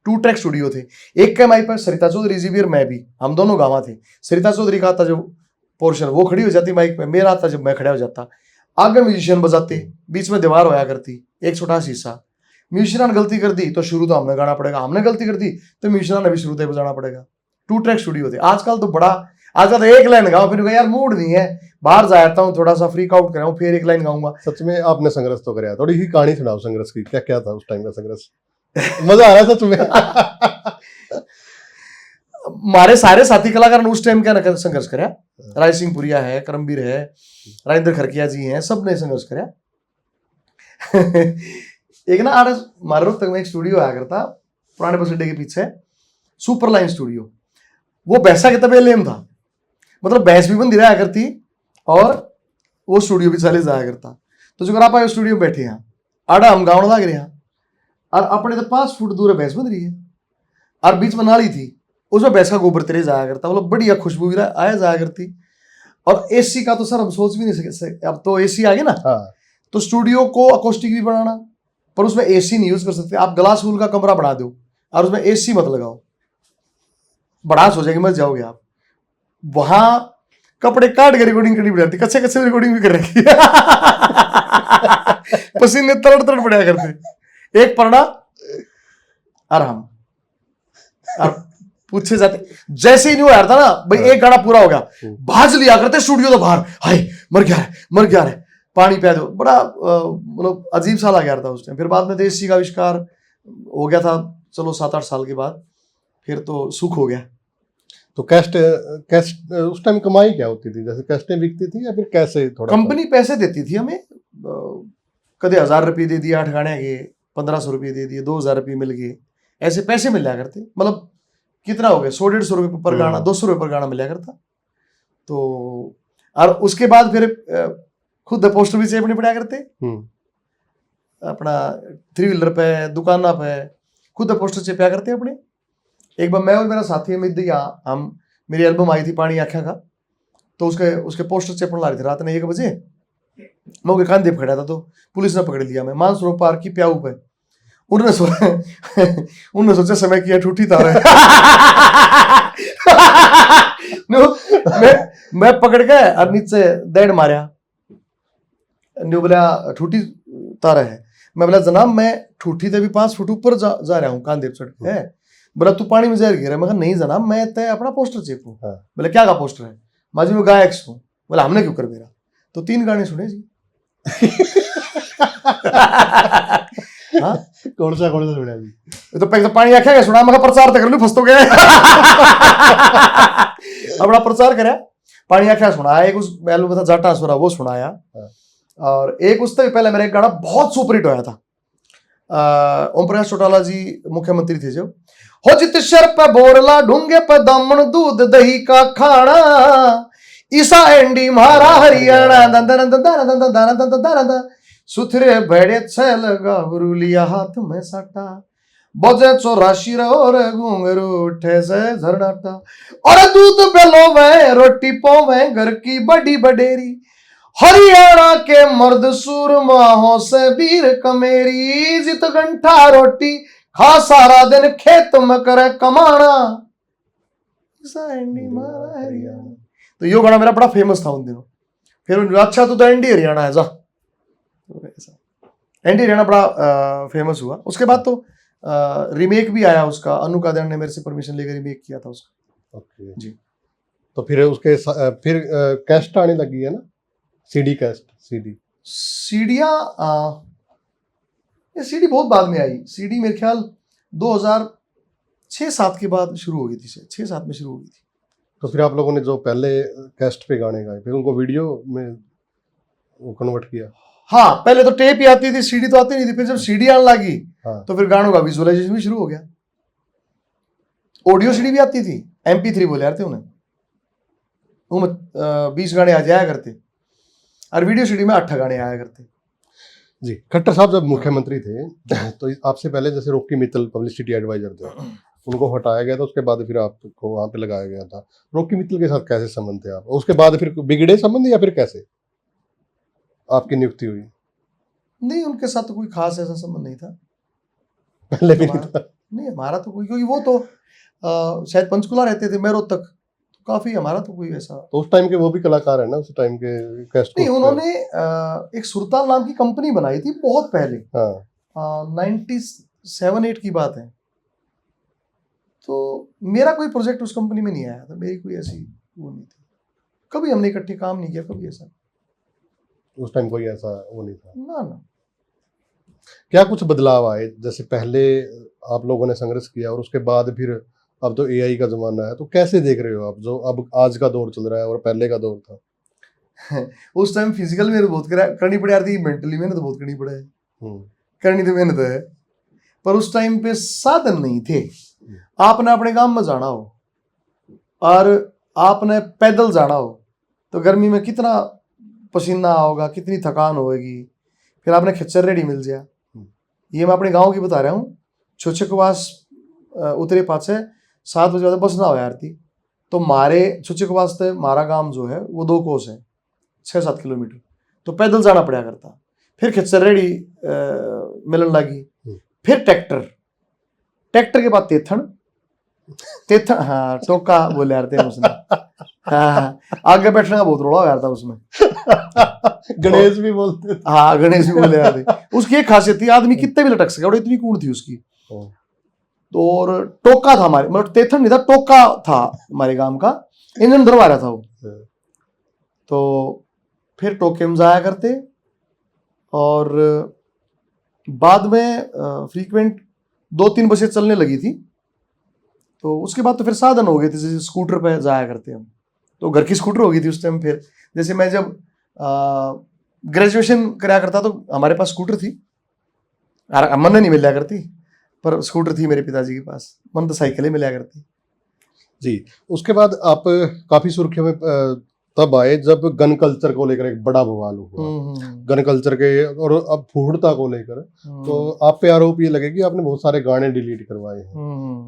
2 ट्रैक स्टूडियो थे। एक के माइक पर सरिता चौधरी जी भी और मैं भी, हम दोनों गावा थे। सरिता चौधरी का आता जो पोर्शन वो खड़ी हो जाती माइक पे, मेरा आता जब मैं खड़ा हो जाता। आगे म्यूजिशियन बजाते, बीच में दीवार होया करती, एक छोटा शीशा। म्यूजिशियन ने गलती कर दी तो शुरू तो हमने गाना पड़ेगा, हमने गलती कर दी तो म्यूजिशियन ने भी शुरू से बजाना पड़ेगा। 2 ट्रैक स्टूडियो थे। आजकल तो एक लाइन गाओ, फिर यार मूड नहीं है, बाहर जाता हूँ थोड़ा सा फ्रीक आउट कराऊं, फिर एक लाइन गाऊंगा। सच में आपने संघर्ष तो कराया, थोड़ी ही कहानी सुनाओ संघर्ष की, क्या क्या था उस टाइम का संघर्ष? मजा आ रहा है सच में। हमारे सारे साथी कलाकार ने उस टाइम क्या संघर्ष कराया। राय सिंह पुरिया है, करमबीर है, राजेंद्र खरकिया जी हैं, सब ने संघर्ष कराया। एक ना हमारे रोहतक में एक स्टूडियो आया करता, पुराने बस अड्डे के पीछे, सुपर लाइन स्टूडियो। वो भैंसा के तबेले में था, मतलब भैंस भी बंदी रहा करती और वो स्टूडियो भी चले जाया करता। तो जो आप आए स्टूडियो में बैठे हैं, आड़ा हम गाँव लग रहे हैं, और अपने तो 5 फुट दूर भैंस बंद रही है, और बीच में नाली थी, उसमें भैंस का गोबर तेरे जाया करता, मतलब बढ़िया खुशबू भी आया जाया करती। और एसी का तो सर हम सोच भी नहीं सकते, अब तो एसी आ गए ना। तो स्टूडियो को अकोस्टिक भी बनाना, पर उसमें एसी नहीं यूज कर सकते। आप ग्लास वूल का कमरा बना दो और उसमें एसी मत लगाओ, बड़ास हो जाएगी, मत जाओगे आप। वहां कपड़े काट के रिकॉर्डिंग करनी पड़ती, कच्चे कच्चे रिकॉर्डिंग भी कर रखी। पसीने तरड़ तरड़ पड़ा करते, एक पढ़ना आराम। और पूछे जाते, जैसे ही नहीं हुआ था ना भाई, एक गाना पूरा हो गया, भाज लिया करते स्टूडियो तो बाहर, हाय मर गया है, पानी पिया दो। बड़ा मतलब अजीब सा लग था उस टाइम। फिर बाद में देसी का आविष्कार हो गया था, चलो 7-8 साल के बाद, फिर तो सुख हो गया। तो कैस्ट उस टाइम कमाई क्या होती थी? जैसे कैस्टें बिकती थी या फिर कैसे? थोड़ा कंपनी पैसे देती थी हमें, कदे 1000 रुपये दे दिए 8 गाने के, 1500 रुपये दे दिए, 2000 रुपये मिल गए, ऐसे पैसे मिल जाया करते। मतलब कितना हो गया, 100-150 रुपये पर गाना, 200 रुपये पर गाना मिला करता। तो और उसके बाद फिर खुद पोस्टर भी चेपने पड़ा करते, अपना 3 व्हीलर पे, दुकाना पे खुद पोस्टर चेपया करते अपने। एक बार मैं और मेरा साथी अमित हम मेरी एल्बम आई थी पानी आख्या का, तो उसके पोस्टर चेपने ला रहे थे रात में 1 बजे। मैं उसके कान देव खड़ा था, तो पुलिस ने पकड़ लिया। मैं मानसरोवर पार्क की प्याऊ पे, उन्होंने सोचा समय किया ठूठी तारा है। मैं पकड़ के और नीचे देड़ मारा, बोला ठूठी तारा है। मैं बोला जनाब मैं ठूठी से भी 5 फुट ऊपर जा रहा हूँ, कांदेव चढ़ है। बोला तू पानी में जहर गिरा। मैं कहा नहीं जनाब, मैं तय अपना पोस्टर चेपू। बोला क्या का पोस्टर है? माजी में गायक हूँ। बोला हमने क्यों कर मेरा? तो 3 गाने सुने जी। हाँ, कौन सा सुना जी? तो पानी आख्या क्या सुना? मैं प्रचार तो कर लू, फंस तो गए। अपना प्रचार करा, पानी आख्या सुनाया। एक उस एल्बम था जाटा सुरा, वो सुनाया। और एक उससे भी पहले मेरा एक गाना बहुत सुपरहिट होया था, ओम प्रकाश चौटाला जी मुख्यमंत्री थे जो, हो जित शर पे बोरला ढूंगे पे दमन दूध दही का खाना, ईसा एंडी मारा हरियाणा, दंदन दंदन दंदन दंदन दंदन, सुथरे भेड़े छल गाभरू लिया हाथ में साटा, बजे 84 और घूंघरू उठे से झरनाटा, और दूध बेलो में रोटी पावे घर की बड़ी बडेरी, हरियाणा के मर्द सूरमाहों से वीर कमेरी, जित गंठा रोटी खा सारा दिन खेत में करे कमाना, एंडी मारा हरियाणा। तो यो गाना मेरा बड़ा फेमस था उन दिनों। फिर उन्होंने अच्छा तो एंडी हरियाणा है जा, एंडी हरियाणा बड़ा फेमस हुआ। उसके बाद तो रीमेक भी आया उसका, अनु कादर ने मेरे से परमिशन लेकर रीमेक किया था उसका। ओके जी। तो फिर उसके फिर कैस्ट आने लगी है ना, सीडी कैस्ट, सीडियाँ ये सीडी बहुत बाद में आई। सीडी मेरे ख्याल 2006-07 के बाद शुरू हो गई थी, 6-7 में शुरू हो गई थी। तो फिर आप लोगों ने जो पहले कैस्ट पे गाने गाए फिर उनको वीडियो में वो कन्वर्ट किया? हाँ, पहले तो टेप ही आती थी, सीडी तो आती नहीं थी। फिर जब सीडी आने लगी हाँ। तो फिर गानों का विजुअलाइजेशन भी शुरू हो गया। ऑडियो सीडी भी आती थी, MP3 बोले यार थे उन्हें, 20 गाने आ जाया करते, और वीडियो सीडी में 8 गाने आया करते। जी। खट्टर साहब जब मुख्यमंत्री थे तो आपसे पहले जैसे रॉकी मित्तल पब्लिसिटी एडवाइजर थे, उनको हटाया गया था, उसके बाद फिर आपको वहां पे लगाया गया था। रॉकी मित्तल के साथ कैसे संबंध थे आप? उसके बाद फिर बिगड़े संबंध या फिर कैसे आपकी नियुक्ति हुई? नहीं, उनके साथ तो कोई खास ऐसा संबंध नहीं था, पहले भी नहीं था? नहीं, हमारा तो कोई, क्योंकि वो तो शायद पंचकुला रहते थे, मैं रोहतक, तो काफी हमारा तो कोई ऐसा। तो उस टाइम के वो भी कलाकार है ना, उस टाइम के कैस्ट? नहीं, उन्होंने एक सुरताल नाम की कंपनी बनाई थी बहुत पहले। हाँ। 97-8 की बात है। तो मेरा कोई प्रोजेक्ट उस कंपनी में नहीं आया था, मेरी कोई ऐसी वो नहीं थी, कभी हमने इकट्ठे काम नहीं किया, कभी ऐसा उस टाइम कोई ऐसा वो नहीं था ना। क्या कुछ बदलाव आए? जैसे पहले आप लोगों ने संघर्ष किया और उसके बाद फिर अब तो AI का जमाना है, तो कैसे देख रहे हो आप जो अब आज का दौर चल रहा है और पहले का दौर था? उस टाइम फिजिकल मेहनत बहुत करनी पड़ी यार थी, मेंटली मेहनत बहुत करनी पड़े, करनी तो मेहनत है, पर उस टाइम पे साधन नहीं थे। आपने अपने गांव में जाना हो और आपने पैदल जाना हो तो गर्मी में कितना पसीना होगा, कितनी थकान होगी। फिर आपने खच्चर रेडी मिल जाए, ये मैं अपने गांव की बता रहा हूँ। छुच्छकवास उतरे पाछे 7 बजे बाद बस ना हो यार थी, तो मारे छुच्छकवास से मारा गांव जो है वो 2 कोस है, 6-7 किलोमीटर, तो पैदल जाना पड़ा करता। फिर खच्चर रेडी मिलन लगी, फिर ट्रैक्टर के बाद तेथन, हाँ टोका बोले यार थे उसने। हाँ, आगे बैठने का बहुत रोड़ा हो यार था उसमें। गणेश भी बोलते थे। हाँ, गणेश भी बोले यार थे। उसकी एक खासियत थी, आदमी कितने भी लटक सके, और इतनी कूड़ थी उसकी। तो और टोका था हमारे, मतलब तेथन नहीं था, टोका था हमारे गांव का, इंजन धरवा रहा था वो। तो फिर टोके में जाया करते, और बाद में फ्रीक्वेंट 2-3 बसें चलने लगी थी, तो उसके बाद तो फिर साधन हो गए थे, जैसे स्कूटर पे जाया करते हम, तो घर की स्कूटर हो गई थी उस टाइम। फिर जैसे मैं जब ग्रेजुएशन कराया करता तो हमारे पास स्कूटर थी, मन नहीं मिला करती, पर स्कूटर थी मेरे पिताजी के पास, मन तो साइकिलें मिला करती। जी। उसके बाद आप काफी सुर्खियों में तब आए जब गन कल्चर को लेकर एक बड़ा बवाल हुआ, गन कल्चर के और अब फूहड़ता को लेकर। तो आप पे आरोप ये लगे कि आपने बहुत सारे गाने डिलीट करवाए हैं,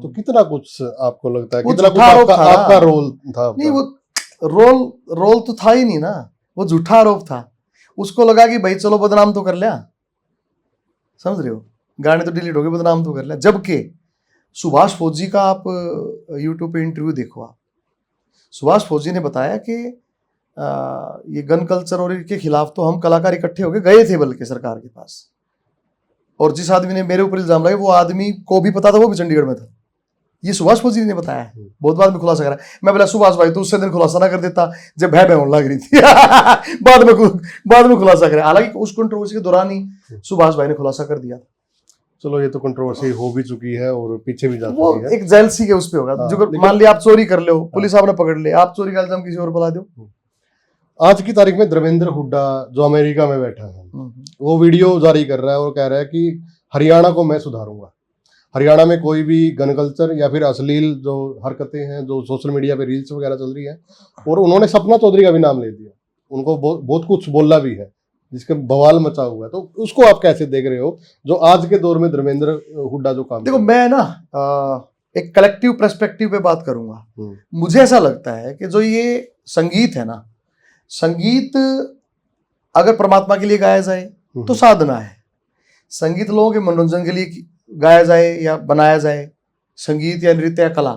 तो कितना कुछ आपको लगता है, कितना कुछ आपका रोल था? नहीं, वो रोल तो था ही नहीं ना, वो झूठा आरोप था। उसको लगा कि भाई चलो बदनाम तो कर लिया, समझ रहे हो, गाने तो डिलीट हो गए, बदनाम तो कर लिया। जबकि सुभाष फौजी का आप यूट्यूब पे इंटरव्यू देखो आप, सुभाष फौजी ने बताया कि ये गन कल्चर और इनके खिलाफ तो हम कलाकार इकट्ठे होके गए थे बल्कि सरकार के पास, और जिस आदमी ने मेरे ऊपर इल्जाम लगाया वो आदमी को भी पता था, वो भी चंडीगढ़ में था। ये सुभाष फौजी ने बताया है, बहुत बाद में खुलासा करा। मैं बोला सुभाष भाई तो उससे दिन खुलासा ना कर देता जब भय होने लग रही थी। बाद में खुलासा करा, हालांकि उस कंट्रोवर्सी के दौरान ही सुभाष भाई ने खुलासा कर दिया। चलो, ये तो कंट्रोवर्सी हो भी चुकी है और पीछे भी जा चुकी है, एक जेलसी के उस पे होगा। जो मान लिया आप चोरी कर लो, पुलिस आपने पकड़ ले, आप चोरी का इल्जाम किसी और बुला दो। आज की तारीख में धर्मेंद्र हुड्डा जो अमेरिका में बैठा है, वो वीडियो जारी कर रहा है और कह रहा है कि हरियाणा को मैं सुधारूंगा। हरियाणा में कोई भी गन कल्चर या फिर अश्लील जो हरकतें हैं जो सोशल मीडिया पे रील्स वगैरह चल रही है, और उन्होंने सपना चौधरी का भी नाम ले दिया, उनको बहुत कुछ बोला भी है जिसके बवाल मचा हुआ है। तो उसको आप कैसे देख रहे हो जो आज के दौर में धर्मेंद्र हुड्डा जो काम? देखो, मैं ना एक कलेक्टिव पर्सपेक्टिव पे बात करूंगा। मुझे ऐसा लगता है कि जो ये संगीत है ना, संगीत अगर परमात्मा के लिए गाया जाए तो साधना है, संगीत लोगों के मनोरंजन के लिए गाया जाए या बनाया जाए, संगीत या नृत्य या कला,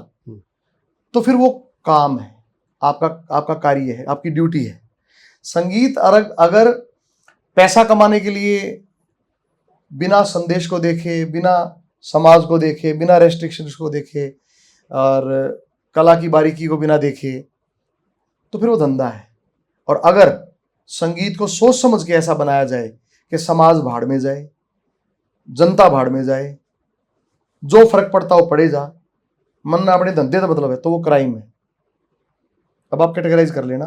तो फिर वो काम है, आपका कार्य है, आपकी ड्यूटी है। संगीत अगर पैसा कमाने के लिए बिना संदेश को देखे, बिना समाज को देखे, बिना रेस्ट्रिक्शंस को देखे और कला की बारीकी को बिना देखे, तो फिर वो धंधा है। और अगर संगीत को सोच समझ के ऐसा बनाया जाए कि समाज भाड़ में जाए, जनता भाड़ में जाए, जो फर्क पड़ता हो पड़े जा, मन ना अपने धंधे का मतलब है, तो वो क्राइम है। अब आप कैटेगराइज कर लेना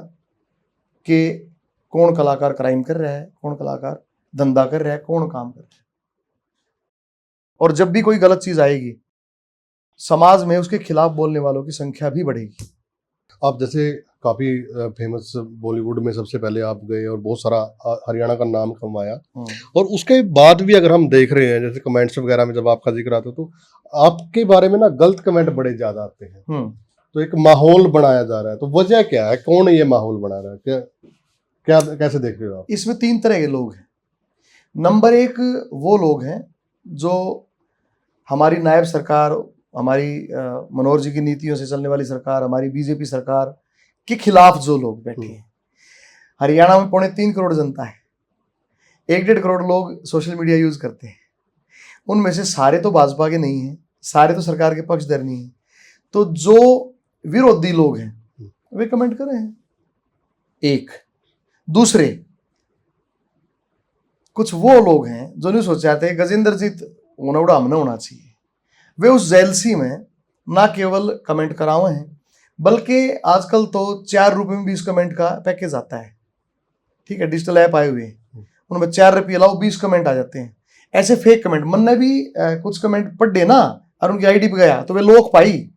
कि कौन कलाकार क्राइम कर रहा है, कौन कलाकार धंधा कर रहा है, कौन काम कर रहा है। और जब भी कोई गलत चीज आएगी, समाज में उसके खिलाफ बोलने वालों की संख्या भी बढ़ेगी। आप जैसे काफी फेमस बॉलीवुड में सबसे पहले आप गए और बहुत सारा हरियाणा का नाम कमाया, और उसके बाद भी अगर हम देख रहे हैं जैसे कमेंट्स वगैरह में जब आपका जिक्र आता है तो आपके बारे में ना गलत कमेंट बड़े ज्यादा आते हैं, तो एक माहौल बनाया जा रहा है, तो वजह क्या है, कौन ये माहौल बना रहा है, क्या कैसे देख रहे हो आप? इसमें 3 तरह के लोग हैं। नंबर 1 वो लोग हैं जो हमारी नायब सरकार, हमारी मनोहर जी की नीतियों से चलने वाली सरकार, हमारी बीजेपी सरकार के खिलाफ जो लोग बैठे हैं। हरियाणा में 3.25 करोड़ जनता है, 1.5 करोड़ लोग सोशल मीडिया यूज करते हैं। उनमें से सारे तो भाजपा के नहीं हैं, सारे तो सरकार के पक्षधर नहीं हैं, तो जो विरोधी लोग हैं वे कमेंट कर रहे हैं। एक दूसरे कुछ वो लोग हैं जो नहीं सोचा थे गजेंद्रजीत होना हमने होना चाहिए, वे उस जेलसी में ना केवल कमेंट कराए हैं, बल्कि आजकल तो 4 रुपए में 20 कमेंट का पैकेज आता है। ठीक है, डिजिटल ऐप आए हुए हैं, उनमें 4 रुपये लाओ 20 कमेंट आ जाते हैं। ऐसे फेक कमेंट मन ने भी कुछ कमेंट पढ़ दे ना और उनकी आईडी पे गया तो वे लोग पाई।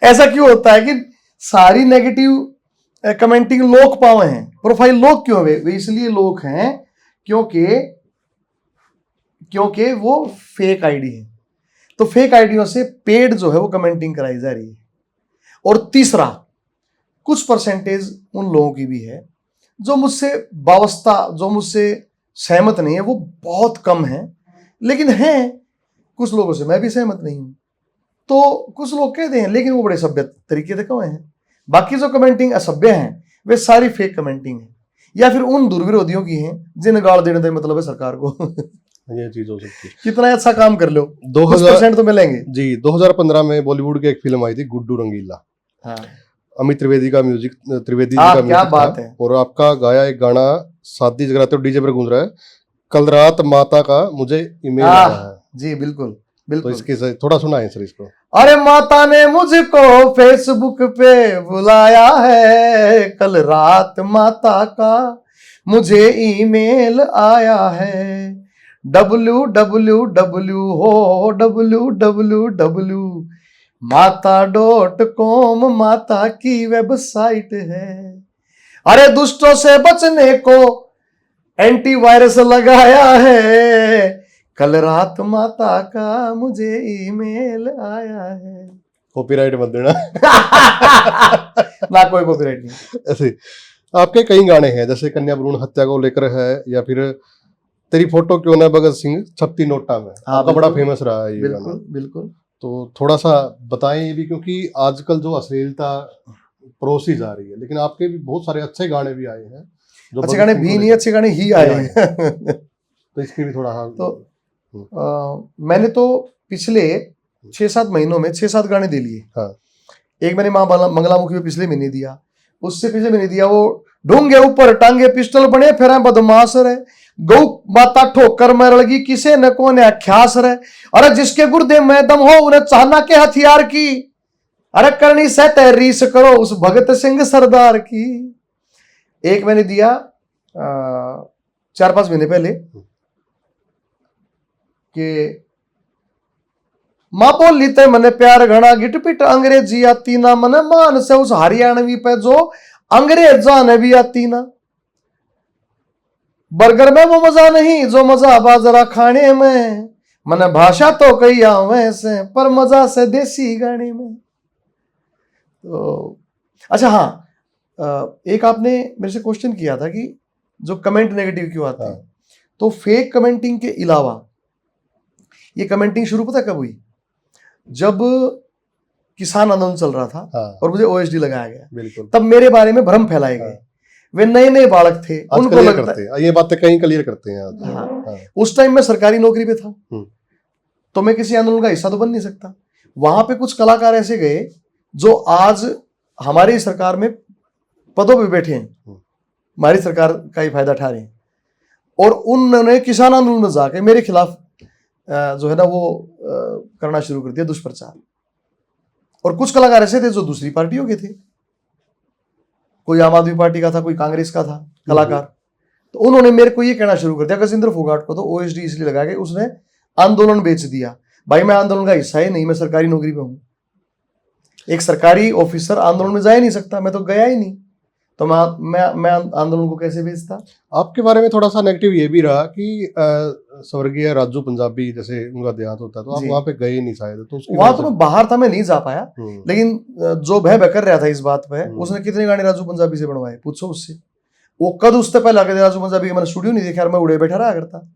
ऐसा क्यों होता है कि सारी नेगेटिव कमेंटिंग लोग पावे हैं, प्रोफाइल लोग क्यों वे इसलिए लोग हैं क्योंकि वो फेक आईडी है। तो फेक आईडियों से पेड जो है वो कमेंटिंग कराई जा रही है। और तीसरा कुछ परसेंटेज उन लोगों की भी है जो मुझसे वाबस्ता, जो मुझसे सहमत नहीं है, वो बहुत कम है, लेकिन हैं कुछ लोगों से मैं भी सहमत नहीं हूं। तो कुछ लोग कहते हैं, लेकिन वो बड़े सभ्य तरीके से कहे हैं। बाकी जो कमेंटिंग असभ्य हैं वे सारी फेक कमेंटिंग है, या फिर उन दुर्विरोधियों की हैं जिन्हें गाड़ देने का मतलब है सरकार को। ये चीज हो सकती है। कितना अच्छा काम कर लो, 2000% तो मिलेंगे जी। 2015 में बॉलीवुड की एक फिल्म आई थी गुड्डू रंगीला। हाँ, अमित त्रिवेदी का म्यूजिक क्या बात है। और आपका गाया एक गाना शादी जगराते और डीजे पर गूंज रहा है, कल रात माता का मुझे ईमेल आया है। जी बिल्कुल तो बिल्कुल। इसके थोड़ा सुना है सर इसको। अरे माता ने मुझको फेसबुक पे बुलाया है, कल रात माता का मुझे ईमेल आया है, www हो www माता.com माता की वेबसाइट है। अरे दुष्टों से बचने को एंटीवायरस लगाया है, कल रात माता का मुझे ईमेल आया है। कॉपीराइट मत देना। ना कोई कॉपीराइट नहीं। ऐसे आपके कई गाने हैं जैसे कन्या भ्रूण हत्या को लेकर है, या फिर तेरी फोटो क्यों ना भगत सिंह छपती नोटा में, आपका बड़ा फेमस रहा है ये गाना। बिल्कुल बिल्कुल। तो थोड़ा सा बताएं ये भी, क्योंकि आजकल जो अश्लीलता परोसी जा रही है, लेकिन आपके भी बहुत सारे अच्छे गाने भी आए हैं। जो अच्छे गाने भी नहीं, अच्छे गाने ही आए हैं। तो इसकी भी थोड़ा तो मैंने तो पिछले 6-7 महीनों में 6-7 गाने दे लिए। हाँ। एक मैंने माँ मंगलामुखी में पिछले महीने दिया, उससे पिछले महीने दिया वो ढूंगे ऊपर टांगे पिस्टल बने फिर बदमाश रे, गौ माता ठोकर मर लगी किसे न को ने अख्यास रे, अरे जिसके गुर्दे में दम हो उन्हें चाहना के हथियार की, अरे करनी से तहरीस करो उस भगत सिंह सरदार की। एक मैंने दिया 4-5 महीने पहले कि माँ बोली ते मने प्यार घना गिट पिट अंग्रेजी आती ना, मने मान से उस हरियाणवी पे जो अंग्रेजा ने भी आती ना, बर्गर में वो मजा नहीं जो मजा बाजरा खाने में, मने भाषा तो कई आवे से पर मजा से देसी गाने में। तो अच्छा हाँ, एक आपने मेरे से क्वेश्चन किया था कि जो कमेंट नेगेटिव क्यों आते हैं। हाँ। तो फेक कमेंटिंग के अलावा ये कमेंटिंग शुरू पता कब हुई? जब किसान आंदोलन चल रहा था हाँ। और मुझे ओएसडी लगाया गया, बिल्कुल। तब मेरे बारे में भ्रम फैलाए गए। हाँ। वे नए नए बालक थे, आज उनको क्लियर लगता करते हैं, ये बातें कहीं क्लियर करते हैं आज। हाँ। हाँ। उस टाइम मैं सरकारी नौकरी पे था, हम्म। तो मैं किसी आंदोलन का हिस्सा तो बन नहीं सकता। वहां पे कुछ कलाकार ऐसे गए जो आज हमारी सरकार में पदों पे बैठे हैं, हमारी सरकार का ही फायदा उठा रहे हैं, और उन्होंने किसान आंदोलन में जाके मेरे खिलाफ जो है ना वो करना शुरू कर दिया, दुष्प्रचार। और कुछ कलाकार ऐसे थे जो दूसरी पार्टियों के थे, कोई आम आदमी पार्टी का था, कोई कांग्रेस का था कलाकार। तो उन्होंने मेरे को ये कहना शुरू कर दिया, गजेंद्र फोगाट को तो ओएसडी इसलिए लगा के उसने आंदोलन बेच दिया। भाई मैं आंदोलन का हिस्सा ही नहीं, मैं सरकारी नौकरी पे हूं। एक सरकारी ऑफिसर आंदोलन में जा ही नहीं सकता, मैं तो गया ही नहीं, तो मैं आंदोलन को कैसे बेचता। आपके बारे में थोड़ा सा नेगेटिव ये भी रहा कि स्वर्गीय राजू पंजाबी जैसे उनका देहांत होता है तो आप वहां पे गए नहीं शायद, तो उसकी वहां तो मैं बाहर था, मैं नहीं जा पाया। लेकिन जो भय कर रहा था इस बात पे, उसने कितने गाने राजू पंजाबी से बनवाए, पूछो उससे। वो कद उससे पहले आके राजू पंजाबी का मैंने स्टूडियो नहीं देखा, मैं उड़े बैठा रहा करता।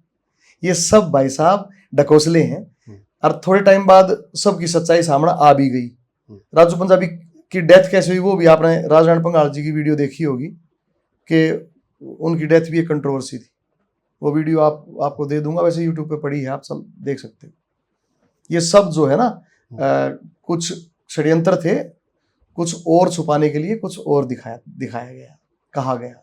ये सब भाई साहब ढकोसले हैं, और थोड़े टाइम बाद सबकी सच्चाई सामने आ भी गई। राजू पंजाबी की डेथ कैसे हुई वो भी आपने राजनारायण पंगाल जी की वीडियो देखी होगी कि उनकी डेथ भी एक कंट्रोवर्सी थी। वो वीडियो आपको दे दूंगा, वैसे यूट्यूब पे पड़ी है, आप सब देख सकते हो। ये सब जो है ना कुछ षड्यंत्र थे, कुछ और छुपाने के लिए कुछ और दिखाया गया, कहा गया।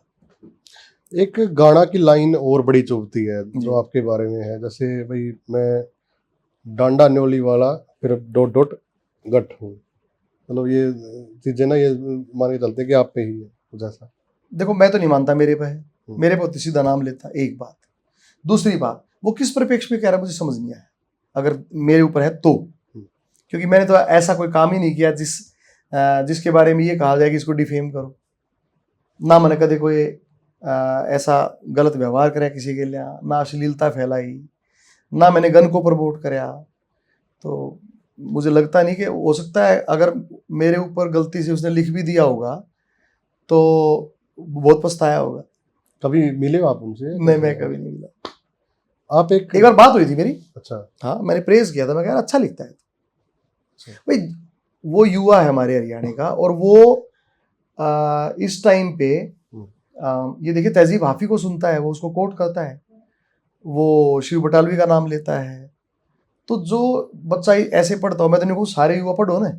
एक गाना की लाइन और बड़ी चुभती है जो आपके बारे में है, जैसे भाई मैं डांडा न्योली वाला फिर डॉट डॉट गट हूँ, मतलब ये चीजें ना ये मान के चलते कि आप पे ही है कुछ ऐसा। देखो मैं तो नहीं मानता मेरे पे है, मेरे पे सीधा नाम लेता, एक बात। दूसरी बात, वो किस परिप्रेक्ष्य में कह रहा है मुझे समझ नहीं आया, अगर मेरे ऊपर है तो, क्योंकि मैंने तो ऐसा कोई काम ही नहीं किया जिसके बारे में ये कहा जाए कि इसको डिफेम करो। ना मैंने कदे कोई ऐसा गलत व्यवहार कराया किसी के लिए, ना अश्लीलता फैलाई, ना मैंने गन को प्रमोट कराया। तो मुझे लगता नहीं कि हो सकता है अगर मेरे ऊपर गलती से उसने लिख भी दिया होगा तो बहुत पछताया होगा। कभी मिले हो आप उनसे? नहीं, मैं कभी नहीं मिला। आप एक बार बात हुई थी मेरी। अच्छा। हाँ, मैंने प्रेज किया था, मैं कह रहा अच्छा लिखता है भाई। वो युवा है हमारे हरियाणा का, और वो इस टाइम पे ये देखिए तहजीब हाफी को सुनता है, वो उसको कोट करता है, वो शिव बटालवी का नाम लेता है। तो जो बच्चा ऐसे पढ़ता हो, मैं तो सारे युवा पढ़ो ना,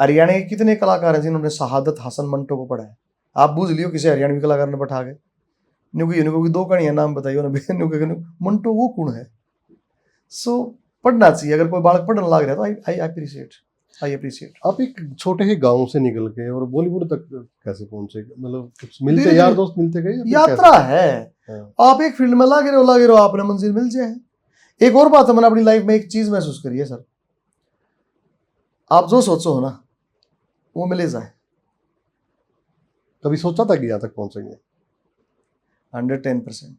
हरियाणा के कितने कलाकार हैं जिन्होंने शहादत हसन मंटो को पढ़ा है। आप बूझ लियो किसी हरियाणवी कलाकार ने बैठा गए की दो कहानियां नाम बताइयो ना, मंटो वो कौन है। सो पढ़ना चाहिए, अगर कोई बालक पढ़ने लग रहा है तो आई अप्रिशिएट। आप एक छोटे ही गांव से निकल के और बॉलीवुड तक कैसे पहुंचे, मतलब कुछ मिलते यार दोस्त मिलते गए? यात्रा है। आप एक फील्ड में लगे रहो, आपने मंजिल मिल जाए। एक और बात है, मैंने अपनी लाइफ में एक चीज महसूस करी है सर, आप जो सोचो हो ना वो मिले जाए। कभी सोचा था कि यहाँ तक पहुंचेंगे? 110%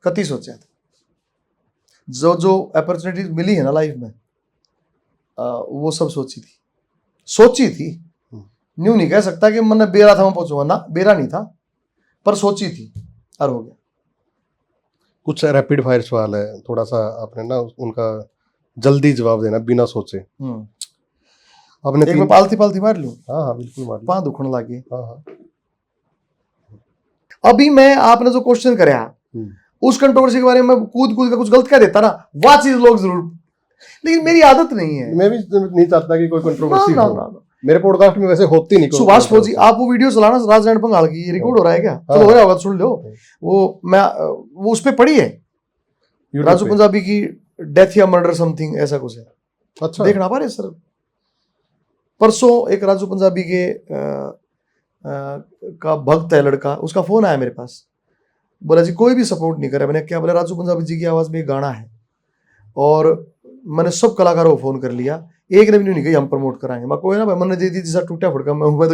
कति सोचा था। जो अपॉर्चुनिटीज मिली है ना लाइफ में, वो सब सोची थी। न्यू नहीं कह सकता कि मैंने बेरा था मैं पहुंचूंगा ना, बेरा नहीं था, पर सोची थी और हो गया। कुछ रैपिड फायर सवाल है, थोड़ा सा आपने ना उनका जल्दी जवाब देना बिना सोचे। आपने एक पालती मार लूं? हाँ बिल्कुल मार लूं। पाँव दुखने लगे। हाँ। अभी मैं आपने जो क्वेश्चन कराया उस कंट्रोवर्सी के बारे में कूद का कुछ गलत कह देता ना, वह चीज लोग जरूर, लेकिन मेरी आदत नहीं है। मैं भी नहीं चाहता कि कोई कंट्रोवर्सी हो। मेरे पॉडकास्ट में वैसे होती नहीं। सुभाष फौजी, आप वो वीडियो चलाना राजनारायण पंगाल की, ये रिकॉर्ड हो रहा है क्या? चलो हो रहा होगा, सुन लो। वो उस पे पड़ी है, राजू पंजाबी की डेथ या मर्डर समथिंग ऐसा कुछ है। अच्छा, देखना पा रहे सर। परसों एक राजू पंजाबी के का भक्त है लड़का, उसका फोन आया मेरे पास, बोला जी कोई भी सपोर्ट नहीं करे। मैंने क्या बोला, राजू पंजाबी जी की आवाज में एक गाना है, और मैंने सब कलाकारों को फोन कर लिया, एक ने भी नहीं कही हम प्रमोट कराएंगे। मैं कोई ना भाई, मैंने दे दी जैसा टूटा फुटका, मैं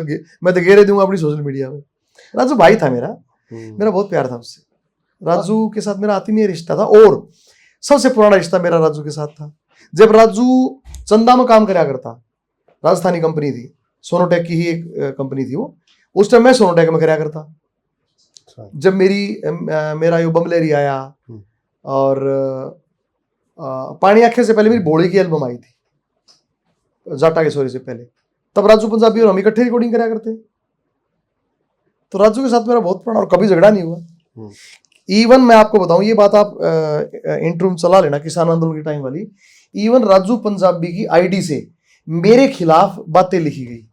तो गेरे दूंगा अपनी सोशल मीडिया पे। राजू भाई था मेरा बहुत प्यार था उससे। राजू के साथ मेरा आत्मीय रिश्ता था, और सबसे पुराना रिश्ता मेरा राजू के साथ था। जब राजू चंदा में काम करा करता, राजस्थानी कंपनी थी, सोनोटेक की ही एक कंपनी थी वो, उस टाइम मैं सोनोटेक में कराया करता। अच्छा। जब मेरा यो बमलेरी आया और पानी आंखें से पहले मेरी बोली की एल्बम आई थी, जाटा के सोरे से पहले, तब राजू पंजाबी और हम इकट्ठे रिकॉर्डिंग कराया करते। तो राजू के साथ मेरा बहुत पुराना और कभी झगड़ा नहीं हुआ। इवन मैं आपको बताऊं, ये बात आप इंटरव्यू में चला लेना किसान आंदोलन के टाइम वाली, इवन राजू पंजाबी की आईडी से मेरे खिलाफ बातें लिखी गई।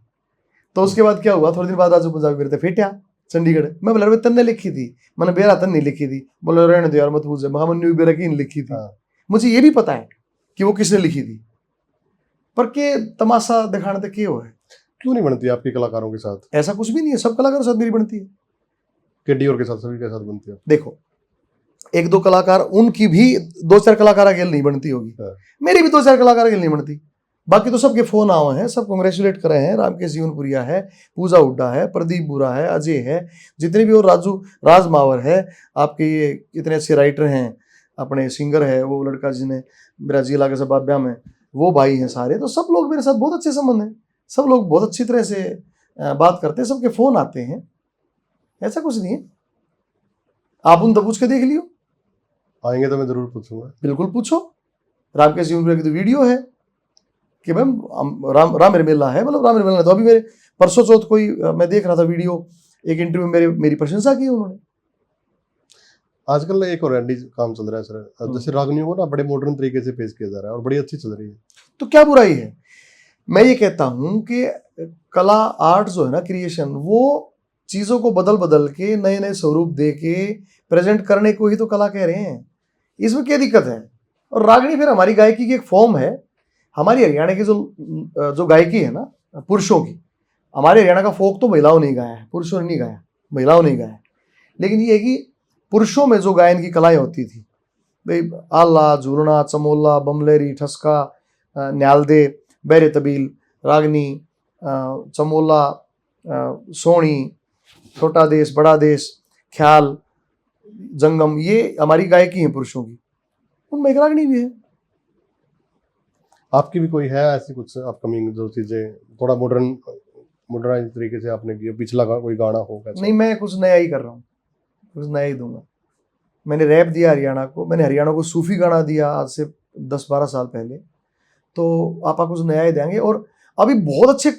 तो उसके बाद क्या हुआ, थोड़े दिन बाद राजू पंजाबी मेरे फेटिया चंडीगढ़। मैं बोला तन्ने लिखी थी, मैंने बेरा तन नहीं लिखी थी। बोले रहने दो यार मत पूछ, मैं बेरा की लिखी थी। मुझे ये भी पता है कि वो किसने लिखी थी, पर के तमाशा दिखाने तक क्यों है। क्यों नहीं बनती आपके कलाकारों के साथ? ऐसा कुछ भी नहीं है, सब कलाकारों के साथ मेरी बनती है। केडी और के साथ, सभी के साथ बनती है। देखो, एक दो कलाकार, उनकी भी 2-4 कलाकार अकेले नहीं बनती होगी, मेरी भी 2-4 कलाकार अकेले नहीं बनती। बाकी तो सबके फोन आए हैं, सब कांग्रेचुलेट कर रहे हैं। रामकेश जीवनपुरिया है, पूजा हुड्डा है, प्रदीप बुरा है, अजय है, जितने भी, और राज मावर है, आपके ये इतने अच्छे राइटर हैं, अपने सिंगर है वो लड़का जिन्हें मेरा जिला के सब आभ्या में, वो भाई हैं सारे। तो सब लोग मेरे साथ बहुत अच्छे संबंध हैं, सब लोग बहुत अच्छी तरह से बात करते हैं, सबके फोन आते हैं, ऐसा कुछ नहीं है। आप उन तो पूछ के देख लियो। आएंगे तो मैं जरूर पूछूंगा। बिल्कुल पूछो। रामकेश जीवनपुरिया की तो वीडियो है कि मैम राम मेला है, मतलब राम मेला। तो अभी मेरे परसों चौथ कोई मैं देख रहा था वीडियो, एक इंटरव्यू में मेरी प्रशंसा की उन्होंने। आजकल एक और काम चल रहा है सर, जैसे रागनियों को ना बड़े मॉडर्न तरीके से पेश किया जा रहा है और बड़ी अच्छी चल रही है। तो क्या बुराई है? मैं ये कहता हूं कि कला, आर्ट जो है ना, क्रिएशन, वो चीजों को बदल बदल के नए नए स्वरूप दे के प्रेजेंट करने को ही तो कला कह रहे हैं। इसमें क्या दिक्कत है? और रागनी फिर हमारी गायकी की एक फॉर्म है। हमारी हरियाणा की जो गायकी है ना पुरुषों की, हमारे हरियाणा का फोक तो महिलाओं ने गाया है, पुरुषों ने नहीं गाया, महिलाओं ने गाया। लेकिन ये है कि पुरुषों में जो गायन की कलाएं होती थी भाई, आला, झूलना, चमोला, बमलेरी, ठसका, न्यालदे, बैरे तबील, रागनी, चमोला, सोनी, छोटा देश, बड़ा देश, ख्याल, जंगम, ये हमारी गायकी है पुरुषों की, उनमें एक रागनी भी है। आपकी भी कोई है ऐसी कुछ अपकमिंग जो चीजें थोड़ा मॉडर्नाइज तरीके से आपने किया, पिछला कोई गाना हो? नहीं, मैं कुछ नया ही कर रहा हूँ, कुछ नया ही दूंगा। मैंने रैप दिया हरियाणा को, मैंने हरियाणा को सूफी गाना दिया आज से 10-12 साल पहले, तो आप कुछ नया ही देंगे। और अभी बहुत अच्छे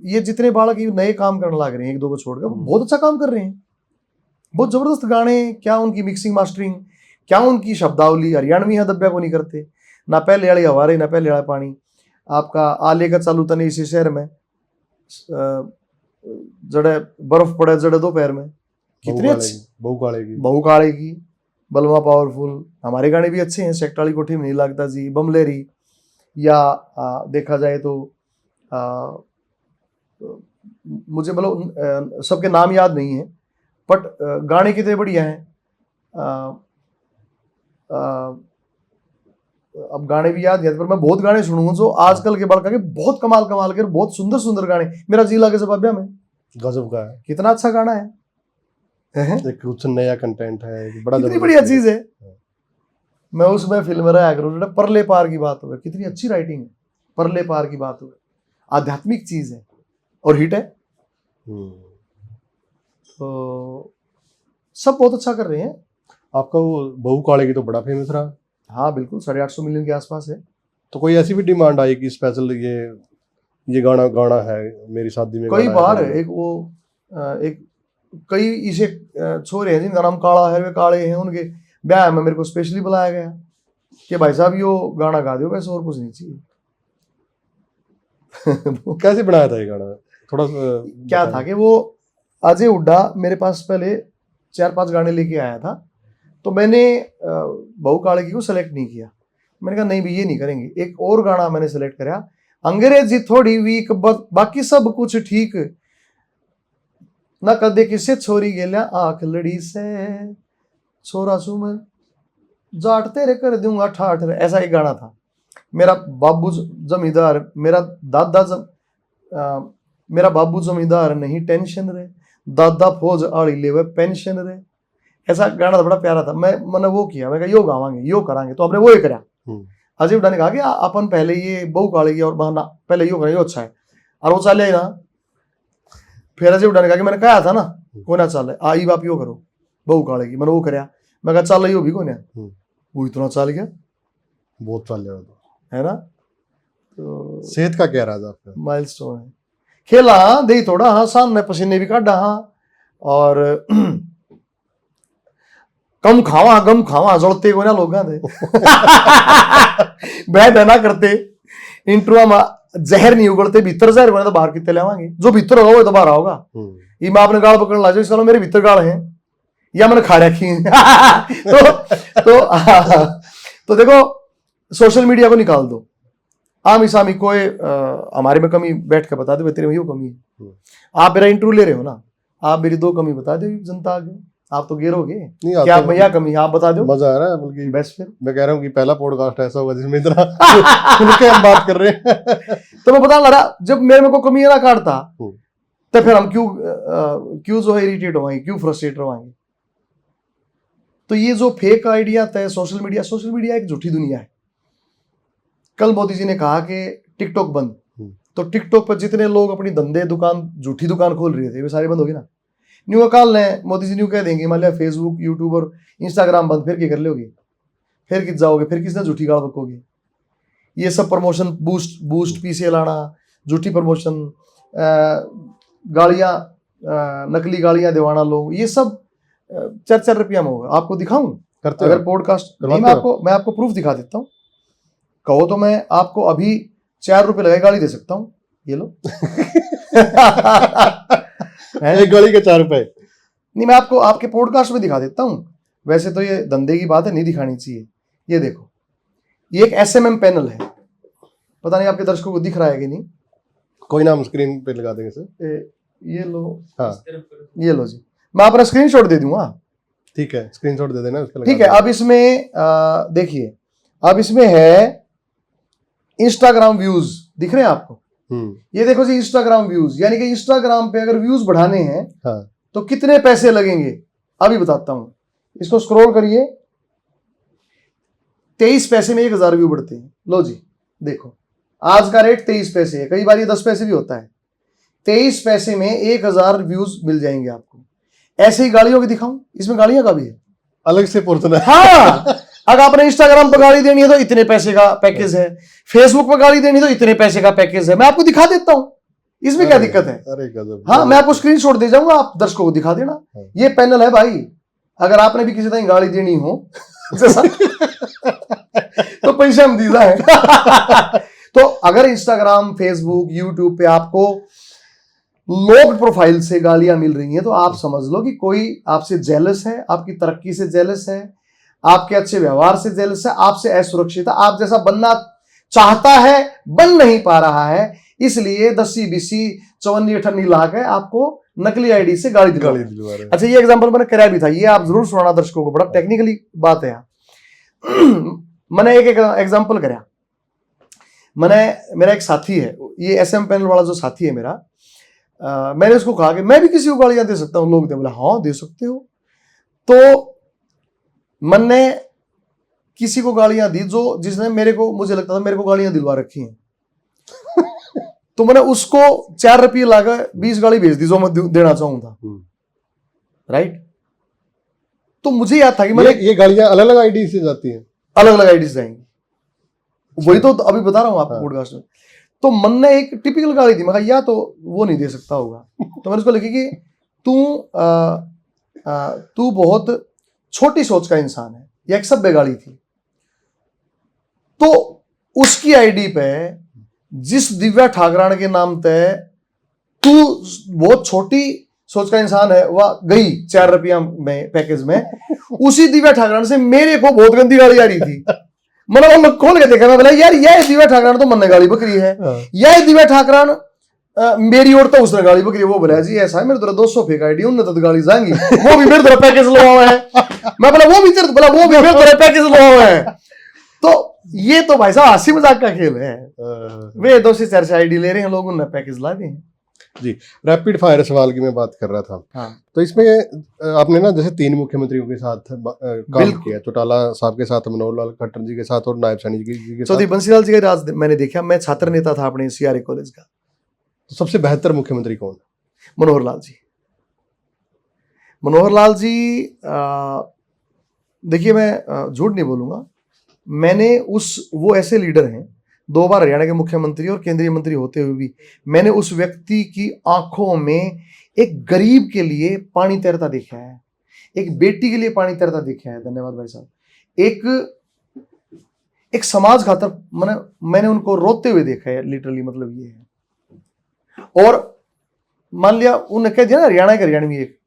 ये जितने बालक नए काम करने लग रहे हैं, 1-2 को छोड़कर, बहुत अच्छा काम कर रहे हैं, बहुत जबरदस्त गाने। क्या उनकी मिक्सिंग मास्टरिंग, क्या उनकी शब्दावली, हरियाणवी यहाँ दब्या को नहीं करते, ना पहले वाली हवारे, ना पहले वाला पानी। आपका आले का चालू तने इसी शहर में, जड़े बर्फ पड़े जड़े दोपहर में, कितने अच्छे। बहू काले की, बलवा पावरफुल, हमारे गाने भी अच्छे हैं। सेक्टाली कोठी में नहीं लगता जी, बमलेरी, या देखा जाए तो मुझे मतलब सबके नाम याद नहीं है, बट गाने कितने बढ़िया हैं। अब गाने भी याद नहीं, पर मैं बहुत गाने सुनूंगा जो आजकल के बालक के बहुत कमाल के, बहुत सुंदर सुंदर गाने। मेरा जिला के सबाब्या में गजब का है, कितना अच्छा गाना है, एक कुछ नया कंटेंट है, बड़ा कितनी बढ़िया चीज है। मैं उसमें फिल्म में रहा करूँ, परले पार की बात हो, कितनी अच्छी राइटिंग है, परले पार की बात हो, आध्यात्मिक चीज है और हिट है। तो सब बहुत अच्छा कर रहे हैं। आपका वो बहू काले की तो बड़ा फेमस रहा। हाँ बिल्कुल, 850 मिलियन के आसपास है। तो कोई ऐसी भी डिमांड आई कि स्पेशल ये गाना है मेरी शादी में? कई बार एक कई इसे छोरे हैं जिनका नाम काला है, वे काले हैं, उनके ब्याह में मेरे को स्पेशली बुलाया गया कि भाई साहब यो गाना गा दो, वैसे और कुछ नहीं चाहिए। कैसे बनाया था ये गाना? थोड़ा क्या था कि वो अजय हुड्डा मेरे पास पहले 4-5 गाने लेके आया था, तो मैंने बहू काले की को सेलेक्ट नहीं किया। मैंने कहा नहीं भी ये नहीं करेंगे, एक और गाना मैंने सेलेक्ट करा, अंग्रेजी थोड़ी वीक बाकी सब कुछ ठीक, ना कदे किसे छोरी गेल्या आंख लड़ी से, छोरा सू मैं जाट तेरे कर दूंगा ठाठ। ऐसा एक गाना था। मेरा बाबू जमींदार, मेरा बाबू जमींदार नहीं टेंशन रे, दादा फौज आड़ी लेवे पेंशन रे। ऐसा गाना था, बड़ा प्यारा था। मैंने वो किया, मैं कहा यो गावांगे, यो करांगे, तो हमने वो ही करा। अजय हुड्डा ने कहा कि अपन पहले ये बहू काले की और बहाना पहले यो करें, यो अच्छा है, और वो चले ना। फिर अजय उड़ाने का मैंने कहा था ना कोना चाल आई बाप यो करो बहु कालेगी मैंने वो करया मैं कहा चाल यो भी कोने वो इतना चाल गया बहुत चाल जाएगा तो है ना। तो सेहत का क्या राज आपका? माइलस्टोन है। खेला हाँ दे थोड़ा हाँ सामने पसीने भी काटा हाँ और कम खावा गम खावा जलते को ना लोग बैठ है ना करते इंट्रो में जहर नहीं उगलते भीतर जहर बने तो बाहर कितने लावांगे जो भीतर होगा वो तो बाहर आओगा। ये मैं आपने गाल पकड़ ला जो मेरे भीतर गाल है या मैंने खा रखी तो देखो सोशल मीडिया को निकाल दो आमी सामी कोई हमारे में कमी बैठ के बता दो तेरे में यो कमी है। आप मेरा इंटरव्यू ले रहे हो ना आप मेरी 2 कमी बता दो जनता आगे आप तो गिरोगे क्या भैया कमी आप बता दो। मजा आ रहा है बल्कि बेस्ट फिर मैं कह रहा हूँ कि पहला पॉडकास्ट ऐसा होगा जिसमें इतना खुल के हम बात कर रहे हैं। तो मैं बता रहा जब मेरे में को कमी ना काटता तो फिर हम क्यों जो है इरिटेट होंगे क्यों फ्रस्ट्रेट होंगे। तो ये जो फेक आइडिया है सोशल मीडिया एक झूठी दुनिया है। कल मोदी जी ने कहा कि टिकटॉक बंद तो टिकटॉक पर जितने लोग अपनी धंधे दुकान झूठी दुकान खोल रहे थे वे सारे बंद हो गए ना। न्यू काल ने मोदी जी न्यू कह देंगे मान लिया फेसबुक यूट्यूब और इंस्टाग्राम बंद फिर क्या कर लोगे फिर किस जाओगे फिर किसने झूठी गाड़ बकोगे। ये सब प्रमोशन बूस्ट पीछे लाना झूठी प्रमोशन गाड़ियाँ नकली गाड़ियाँ दिवाना लोग ये सब 4-4 रुपया में होगा। आपको दिखाऊं करते अगर पॉडकास्ट नहीं मैं आपको प्रूफ दिखा देता हूँ कहो तो मैं आपको अभी 4 रुपये लगा गाड़ी दे सकता हूँ ये लो एक गाड़ी के 4 रुपए नहीं मैं आपको आपके पॉडकास्ट में दिखा देता हूँ। वैसे तो ये धंधे की बात है नहीं दिखानी चाहिए। ये देखो ये एक SMM पैनल है पता नहीं आपके दर्शकों को दिख रहा है कि नहीं कोई नाम स्क्रीन पे लगा देंगे सर। ये लो हाँ ये लो जी मैं अपना स्क्रीनशॉट दे दूंगा ठीक है स्क्रीनशॉट दे देना उसका ठीक है। अब इसमें देखिए अब इसमें है इंस्टाग्राम व्यूज दिख रहे हैं आपको ये देखो जी इंस्टाग्राम व्यूज यानी कि इंस्टाग्राम पे अगर व्यूज बढ़ाने हैं हाँ। तो कितने पैसे लगेंगे अभी बताता हूं। इसको स्क्रॉल करिए 23 पैसे में 1000 व्यू बढ़ते हैं। लो जी देखो आज का रेट 23 पैसे है कई बार ये 10 पैसे भी होता है। 23 पैसे में 1000 व्यूज मिल जाएंगे आपको। ऐसे ही गाड़ियों की दिखाऊं इसमें गाड़ियां का भी है अलग से पोर्शन है। हाँ अगर आपने इंस्टाग्राम पर गाड़ी देनी है तो इतने पैसे का पैकेज है फेसबुक पर गाड़ी देनी है तो इतने पैसे का पैकेज है। मैं आपको दिखा देता हूं इसमें क्या दिक्कत है। अरे गजब। हाँ मैं आपको स्क्रीनशॉट दे जाऊंगा आप दर्शकों को दिखा देना। ये पैनल है भाई अगर आपने भी किसी तरह गाड़ी देनी हो तो पैसे हम दीदा है तो अगर इंस्टाग्राम फेसबुक यूट्यूब पे आपको लोग प्रोफाइल से गालियां मिल रही हैं तो आप समझ लो कि कोई आपसे जेलस है आपकी तरक्की से जेलस है आपके अच्छे व्यवहार से जेलस है आपसे असुरक्षित है आप जैसा बनना चाहता है बन नहीं पा रहा है इसलिए 10-20 54-58 लाख है आपको नकली आईडी से गाड़ी दिलवा रहे हैं। अच्छा ये एग्जांपल मैंने कराया भी था ये आप जरूर सुनाना दर्शकों को बड़ा टेक्निकली बात है मैंने एक एग्जांपल कराया। मेरा एक साथी है ये SM पैनल वाला जो साथी है मेरा मैंने उसको कहा कि मैं भी किसी को गाड़ियां दे सकता हूँ। लोग दे बोला हाँ दे सकते हो। तो मैंने किसी को गाड़ियां दी जो जिसने मुझे लगता था मेरे को गाड़ियां दिलवा रखी हैं तो मैंने उसको 4 रुपये लाकर 20 गाड़ी भेज दी जो मैं देना चाहूँ था राइट। तो मुझे याद था कि मैंने ये गाड़ियां अलग अलग आईडी से जाती हैं अलग अलग आईडी से जाएंगी वही तो अभी बता रहा हूँ आपको पॉडकास्ट में। तो मन ने एक टिपिकल गाड़ी थी मैं कहा या तो वो नहीं दे सकता होगा तो मैंने उसको लिखी कि तू बहुत छोटी सोच का इंसान है। यह एक सभ्य गाड़ी थी। तो उसकी आईडी पे जिस दिव्या ठाकरान के नाम पे तू बहुत छोटी सोच का इंसान है वह गई 4 रुपया में पैकेज में उसी दिव्या ठाकरान से मेरे को बहुत गंदी गाड़ी आ रही थी। मतलब खोल के देखा मैं बोला यार यह दिव्या ठाकरान तो मन ने गाड़ी बकरी है यह दिव्या ठाकरान मेरी और तो उसने गाड़ी पकड़ी। वो बोला जी ऐसा है मेरे तरह 200 फेक आईडी उनने तो गाड़ी जाएंगी वो भी मेरे तरह पैकेज लगा हुआ है। मैं बोला वो भी मेरे तरह पैकेज लगा हुआ है। तो ये तो भाई साहब हंसी मजाक का खेल है। वे 2 से 4 से आईडी ले रहे हैं लोग उनने पैकेज ला दिए जी। रैपिड फायर सवाल की मैं बात कर रहा था। हाँ। तो इसमें आपने ना जैसे 3 मुख्यमंत्रियों के साथ काम किया चौटाला साहब के साथ मनोहर लाल खट्टर जी के साथ और नायब सैनी जी के साथ। चौधरी बंसीलाल जी का राज मैंने देखा। मैं छात्र नेता था अपने CRA कॉलेज का। तो सबसे बेहतर मुख्यमंत्री कौन? मनोहर लाल जी। मनोहर लाल जी, देखिए मैं झूठ नहीं बोलूंगा, मैंने वो ऐसे लीडर हैं, 2 बार हरियाणा के मुख्यमंत्री और केंद्रीय मंत्री होते हुए भी मैंने उस व्यक्ति की आंखों में एक गरीब के लिए पानी तैरता देखा है, एक बेटी के लिए पानी तैरता देखा है। धन्यवाद भाई साहब। एक समाज खातर मैंने उनको रोते हुए देखा है, लिटरली मतलब ये है। और मान लिया उन्होंने कह दिया ना हरियाणा के हरियाणवी, एक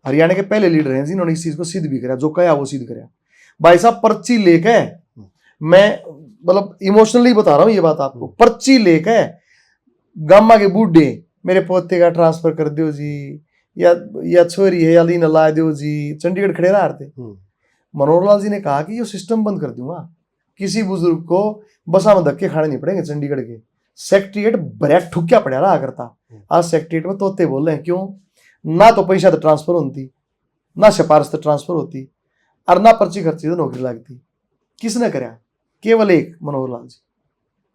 हरियाणा के पहले लीडर हैं जिन्होंने इस चीज को सिद्ध भी करा, जो कहा वो सिद्ध करा। भाई साहब पर्ची लेके, मैं मतलब इमोशनली बता रहा हूं ये बात आपको, पर्ची लेके गामा के बूढ़े मेरे पोते का ट्रांसफर कर दो जी, या छोरी है या लीन ला दो जी, चंडीगढ़ खड़े रहा थे। मनोहर लाल जी ने कहा कि ये सिस्टम बंद कर दूंगा, किसी बुजुर्ग को बसा में धक्के खाने नहीं पड़ेंगे। चंडीगढ़ के सेक्रेटरीट ब्रैक ठुक्या पड़ा रहा करता, आज सेक्रेटरीट में तोते बोल रहे हैं। क्यों? ना तो पैसा तो ट्रांसफर होती, ना सिफारिश तो ट्रांसफर होती, और ना पर्ची खर्ची तो नौकरी लगती। किसने कराया? केवल एक मनोहर लाल जी,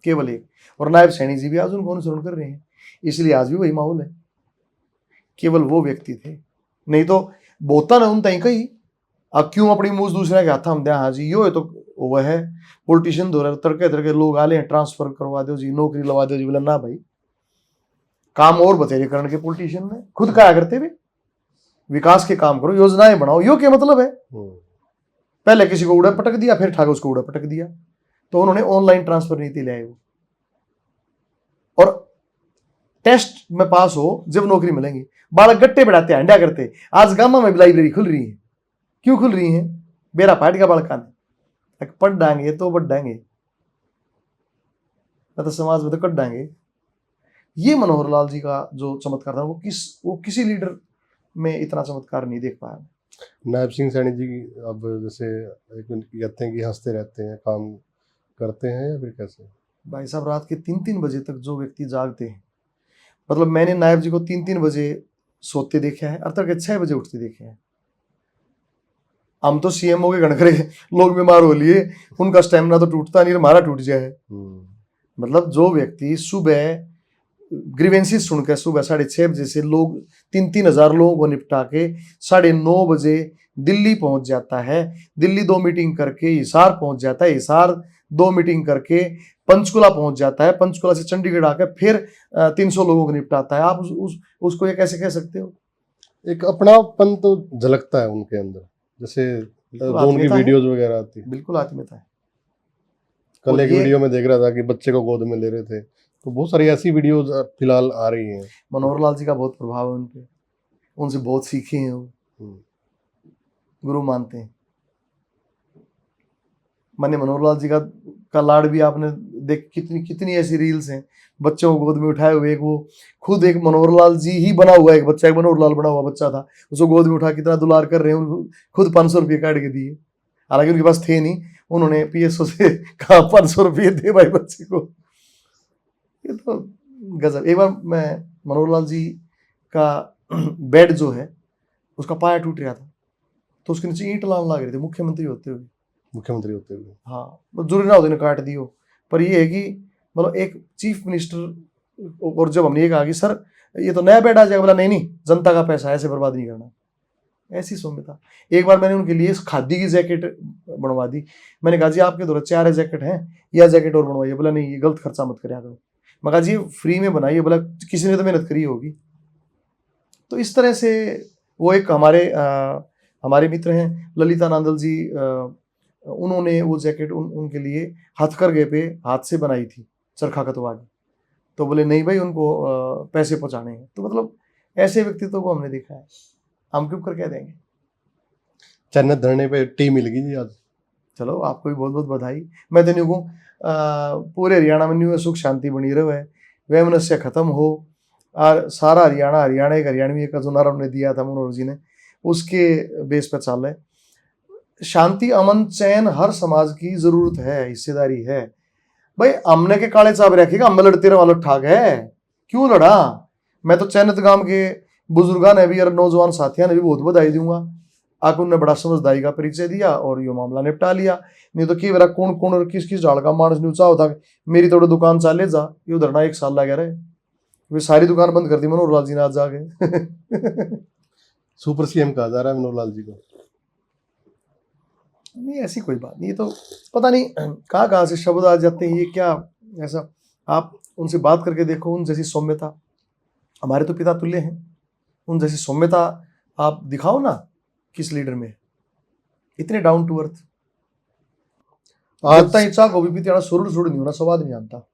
केवल एक। और नायब सैनी जी भी आज उनको अनुसरण कर रहे हैं, इसलिए आज भी वही माहौल है। केवल वो व्यक्ति थे, नहीं तो बोता ना उन तई कही अब क्यों अपनी मूज दूसरे के हाथ हम दे। हाँ जी, यो है तो वह है पॉलिटिशियन दो तड़के तड़के लोग आले हैं, ट्रांसफर करवा दो जी, नौकरी लगा दो जी। बोला ना भाई, काम और बतेरे करने के पॉलिटिशियन में खुद क्या करते हुए विकास के काम करो, योजनाएं बनाओ। यो क्या मतलब है? पहले किसी को उड़ा पटक दिया, फिर ठाकुर उसको उड़ा पटक दिया। तो उन्होंने ऑनलाइन ट्रांसफर नीति ले आए वो, और टेस्ट में पास हो जब नौकरी मिलेंगी। बालक गट्टे बढ़ाते अंडा करते। आज गामा में भी लाइब्रेरी खुल रही है। क्यों खुल रही है? बेरा पार्टी का बालक ने पढ़ डांगे तो बढ़ डांगे, तो समाज में तो कट डांगे। ये मनोहर लाल जी का जो चमत्कार था वो किसी लीडर में इतना चमत्कार नहीं देख पाया। नायब सिंह सैनी जी अब जैसे कहते हैं कि हंसते रहते हैं, काम करते हैं या फिर कैसे? भाई साहब रात के 3-3 बजे तक जो व्यक्ति जागते हैं, मतलब मैंने नायब जी को 3-3 बजे सोते देखा है और तड़के 6 बजे उठते देखे हैं। हम तो सीएमओ के गणकरे लोग बीमार हो लिए, उनका स्टेमिना तो टूटता नहीं, हमारा टूट जाए। मतलब जो व्यक्ति सुबह ग्रीवेंसीज सुनकर सुबह 6:30 बजे से लोग 3-3 हजार लोगों को निपटा के 9:30 बजे दिल्ली पहुंच जाता है, दिल्ली 2 मीटिंग करके हिसार पहुंच जाता है, हिसार 2 मीटिंग करके पंचकुला पहुंच जाता है, पंचकुला से चंडीगढ़ आकर फिर 300 लोगों को निपटाता है। आप उसको ये कैसे कह सकते हो? एक अपनापन तो झलकता है उनके अंदर, जैसे जो उनकी वीडियोज वगैरह आती है। बिल्कुल आत्मीयता है। कल एक वीडियो में देख रहा था कि बच्चे को गोद में ले रहे थे, तो बहुत सारी ऐसी वीडियोज फिलहाल आ रही हैं। मनोहर लाल जी का बहुत प्रभाव है उन पे, उनसे बहुत सीखे हैं वो, गुरु मानते हैं। मैंने मनोहर लाल जी का लाड भी आपने देख, कितनी ऐसी रील्स हैं बच्चों को गोद में उठाए हुए। एक वो खुद एक मनोहर लाल जी ही बना हुआ एक बच्चा, एक मनोहर लाल बना हुआ बच्चा था, उसको गोद में उठा कितना दुलार कर रहे हैं। उनको खुद 500 रुपये काट के दिए, हालांकि उनके पास थे नहीं, उन्होंने पीएसओ से कहा 500 रुपये दे भाई बच्चे को। ये तो गजब। एक बार मैं मनोहर लाल जी का बेड जो है उसका पाया टूट रहा था, तो उसके नीचे ईंट लाने लग रहे थे मुख्यमंत्री होते हुए। हाँ, जरूरी ना होते ने काट दियो, पर ये है कि मतलब एक चीफ मिनिस्टर, और जब हमने ये कहा कि सर ये तो नया बेड आ जाएगा, बोला नहीं जनता का पैसा ऐसे बर्बाद नहीं करना। ऐसी सौम्यता। एक बार मैंने उनके लिए खादी की जैकेट बनवा दी। मैंने कहा जी आपके द्वारा 4 जैकेट हैं, या जैकेट और बनवाइए। बोला नहीं, ये गलत खर्चा मत करिए करो। मैं कहा जी फ्री में बनाइए। बोला किसी ने तो मेहनत करी होगी। तो इस तरह से वो एक हमारे मित्र हैं ललिता नांदल जी, उन्होंने वो जैकेट उनके लिए हथकरघे पे हाथ से बनाई थी, चरखा कतवा के। तो बोले नहीं भाई उनको पैसे पहुंचाने हैं। तो मतलब ऐसे व्यक्तित्व को हमने देखा है, हम क्यों कर कह देंगे। चन्नत धरने पे टी मिल गई जी आज। चलो आपको भी बहुत बहुत बधाई। मैं तो नहीं कहूँ पूरे हरियाणा में न्यू सुख शांति बनी रहे, वैमनस्य खत्म हो, और सारा हरियाणा एक हरियाणवी का जो नारा उन्होंने दिया था मनोहर जी ने, उसके बेस पर चाल है। शांति अमन चैन हर समाज की जरूरत है, हिस्सेदारी है। भाई हमने के काले चाब रखेगा, हम लड़ते रहे वाला ठाक है, क्यों लड़ा? मैं तो चैनत गांव के बुजुर्गा ने भी और नौजवान साथियों ने भी बहुत बधाई दूंगा। आके उन्होंने बड़ा समझदारी का परिचय दिया और ये मामला निपटा लिया। नहीं तो कि मेरा कौन कौन और किस किस झाड़ का मानस नीचा होता, मेरी थोड़ी दुकान चाले जा, ये उधरना 1 साल लगे रहे। वे सारी दुकान बंद कर दी मनोहर लाल जी ने आज जाके। सुपर सीएम कहा जा रहा है मनोहर लाल जी को। नहीं ऐसी कोई बात नहीं, ये तो पता नहीं कहाँ कहाँ से शब्द आ जाते हैं, ये क्या ऐसा। आप उनसे बात करके देखो, उन जैसी सौम्यता, हमारे तो पिता तुल्य हैं, उन जैसी सौम्यता आप दिखाओ ना किस लीडर में, इतने डाउन टू अर्थ। आज चाह को भी पीते सुरुड़ सुरुड़ नहीं होना, स्वाद नहीं आता।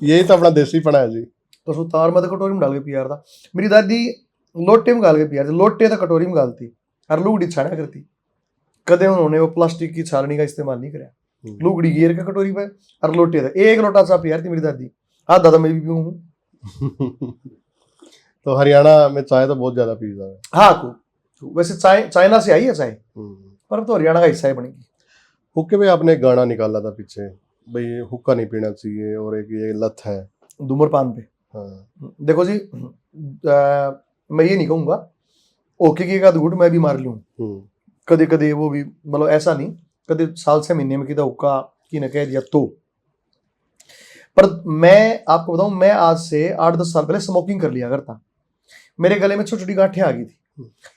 यही तो अपना देसीपना है जी। तो सो तार में तो कटोरी में डाल के पिया था। मेरी दादी लोटे में डाल के पिया थी, लोटे तो कटोरी में डालती और लुगड़ी छाना करती। कदे उन्होंने वो प्लास्टिक की छालनी का इस्तेमाल नहीं कराया, लुगड़ी गिर के कटोरी पे और लोटे था, एक लोटा चा पिया थी मेरी दादी। हाँ दादा मैं भी पीऊँ हूँ। तो हरियाणा में चाय तो बहुत ज्यादा पी जाता है। हाँ को वैसे चाय चाइना से आई है चाय, पर अब तो हरियाणा का हिस्सा ही बनेगी। हुक्के में आपने गाना निकाला था पीछे, भाई हुक्का नहीं पीना चाहिए और एक ये लत है धूम्रपान पे। हाँ। देखो जी मैं ये नहीं कहूँगा ओके की एक घूट मैं भी मार लूँ, कदे कदे वो भी मतलब ऐसा नहीं, कदे साल 6 महीने में किदा हुक्का की ने कह दिया तो। पर मैं आपको बताऊं, मैं आज से 8-10 साल पहले स्मोकिंग कर लिया करता। मेरे गले में छोटी छोटी गांठें आ गई थी,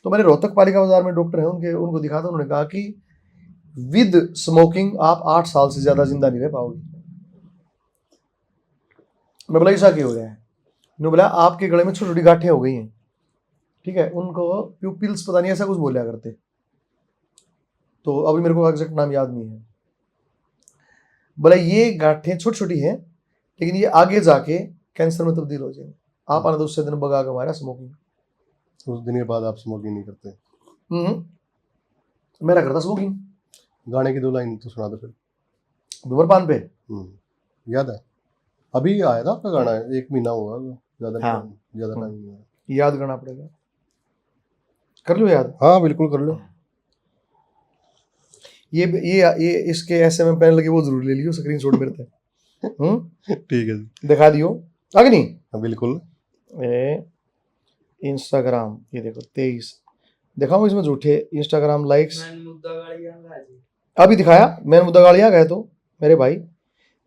तो मैंने रोहतक पालिका बाजार में डॉक्टर है उनको दिखा था। उन्होंने कहा कि विद स्मोकिंग आप 8 साल से ज्यादा जिंदा नहीं रह पाओगे। मैं बोला ऐसा क्यों हो गया है? उन्होंने बोला आपके गले में छोटी छोटी गांठें हो गई हैं, ठीक है, उनको प्यूपिल्स पता नहीं ऐसा कुछ बोला करते, तो अभी मेरे को एग्जैक्ट नाम याद नहीं है। बोला ये गांठें छोटी छोटी हैं लेकिन ये आगे जाके कैंसर में तब्दील हो जाएंगे। आप आने दूसरे दिन भगा के हमारा स्मोकिंग, उस दिन के बाद आप स्मोकिंग नहीं करते। मेरा करता स्मोकिंग। गाने की 2 लाइन तो सुना दो फिर। धूम्रपान पे याद है अभी आया था आपका गाना, 1 महीना हुआ, ज्यादा हाँ। ज्यादा टाइम नहीं हुआ। याद करना पड़ेगा, कर लो याद। हाँ बिल्कुल कर लो। ये इसके एसएमएम पैनल के वो जरूर ले लियो, स्क्रीनशॉट मेरे पे। ठीक है जी, दिखा दियो आगे नहीं। हाँ बिल्कुल। इंस्टाग्राम ये देखो 23 दिखाऊं इसमें झूठे इंस्टाग्राम लाइक्स अभी दिखाया। मैंने मुद्दा गाड़िया गए तो मेरे भाई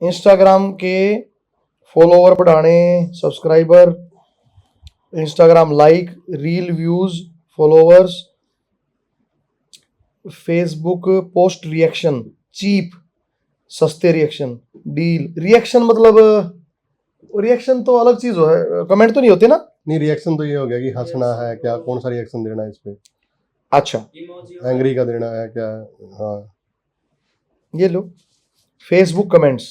इंस्टाग्राम के फॉलोवर बढ़ाने, subscriber, Instagram like, reel views, followers, Facebook post reaction, cheap सस्ते रिएक्शन, डील रिएक्शन मतलब रिएक्शन तो अलग चीज है, कमेंट तो नहीं होते ना। नहीं रिएक्शन तो ये हो गया कि हंसना है क्या, कौन सा रिएक्शन देना है इस पे। अच्छा एंग्री का देना है क्या। हाँ ये लो फेसबुक कमेंट्स,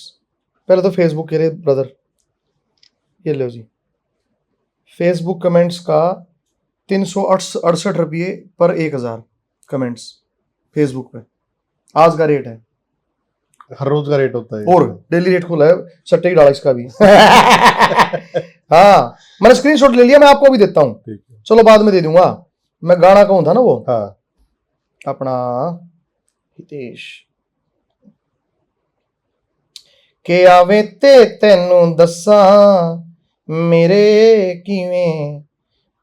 पहले तो फेसबुक के लिए ब्रदर ये लो जी। फेसबुक कमेंट्स का 368 रुपये पर 1000 कमेंट्स फेसबुक पे आज का रेट है। हर रोज का रेट होता है और डेली रेट खोला है, सट्टे ही डाला इसका भी। हाँ मैंने स्क्रीनशॉट ले लिया, मैं आपको भी देता हूँ, चलो बाद में दे दूंगा। मैं गाना कौन था ना वो, हाँ अपना हितेश के आवे ते तेनू दसा मेरे किवें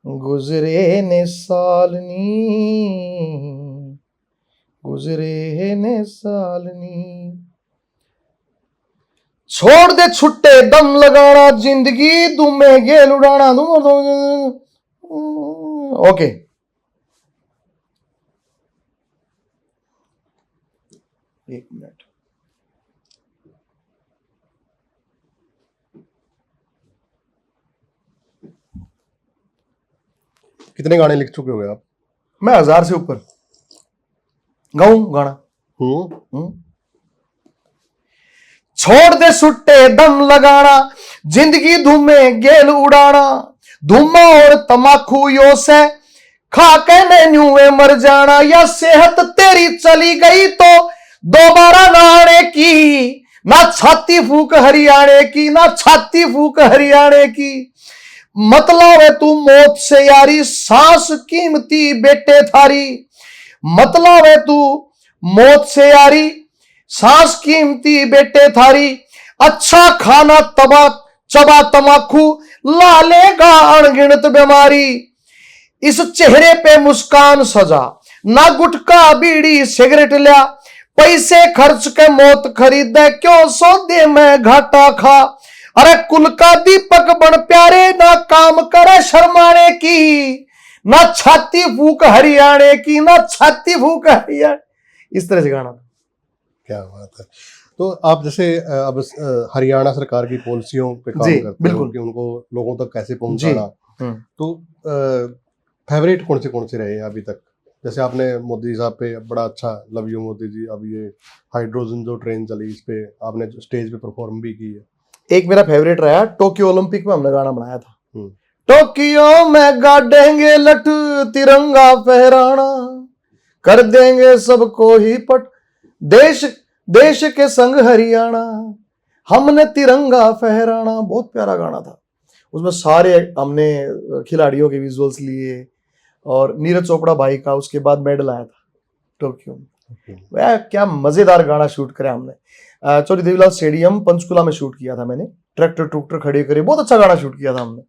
गुजरे ने साल नी, गुजरे ने साल नी। छोड़ दे छुट्टे दम लगाना, जिंदगी दुमे गेल उड़ाना। ओके एक मिनट, कितने गाने लिख चुके हो गए आप? मैं 1000 से ऊपर गाऊं गाना। छोड़ दे सुट्टे दम लगाना, जिंदगी धूमे गेल उड़ाना। धूमा और तमाकू यो से खा के न्यूए मर जाना। या सेहत तेरी चली गई तो दोबारा नहाने की, ना छाती फूक हरियाणे की, ना छाती फूक हरियाणे की। मतलब है तू मौत से यारी, सांस कीमती बेटे थारी। मतलब है तू मौत से यारी, सांस कीमती बेटे थारी। अच्छा खाना तबा चबा तमाकू, ला लेगा अनगिनत बीमारी। इस चेहरे पे मुस्कान सजा, ना गुटखा बीड़ी सिगरेट लिया। पैसे खर्च के मौत खरीदे, क्यों सौदे में घाटा खा। अरे कुल का दीपक बन प्यारे, ना काम करे शर्माने की, ना छाती फूक हरियाणे की, ना छाती फूक हरियाणा। इस तरह से गाना। क्या बात है। तो आप जैसे अब हरियाणा सरकार की पॉलिसियों पे काम जी, करते हो बिल्कुल। कि उनको लोगों तक कैसे जी। पहुंचाना, तो फेवरेट कौन से रहे हैं अभी तक? जैसे आपने मोदी साहब पे बड़ा अच्छा लव यू मोदी जी, अब ये हाइड्रोजन जो ट्रेन चली इस पे आपने स्टेज पे परफॉर्म भी की है। एक मेरा फेवरेट रहा, टोक्यो ओलंपिक में हमने गाना बनाया था, हम्म। टोक्यो में गाड़ेंगे लट, तिरंगा फहराना, कर देंगे सबको ही पट, देश देश के संग हरियाणा, हमने तिरंगा फहराना। बहुत प्यारा गाना था। उसमें सारे हमने खिलाड़ियों के विजुअल्स लिए, और नीरज चोपड़ा भाई का उसके बाद मेडल आया था टोक्यो में। वह क्या मजेदार गाना शूट करा हमने। चौधरी देवीलाल स्टेडियम पंचकुला में शूट किया था मैंने, ट्रैक्टर ट्रैक्टर खड़े करे, बहुत अच्छा गाना शूट किया था हमने।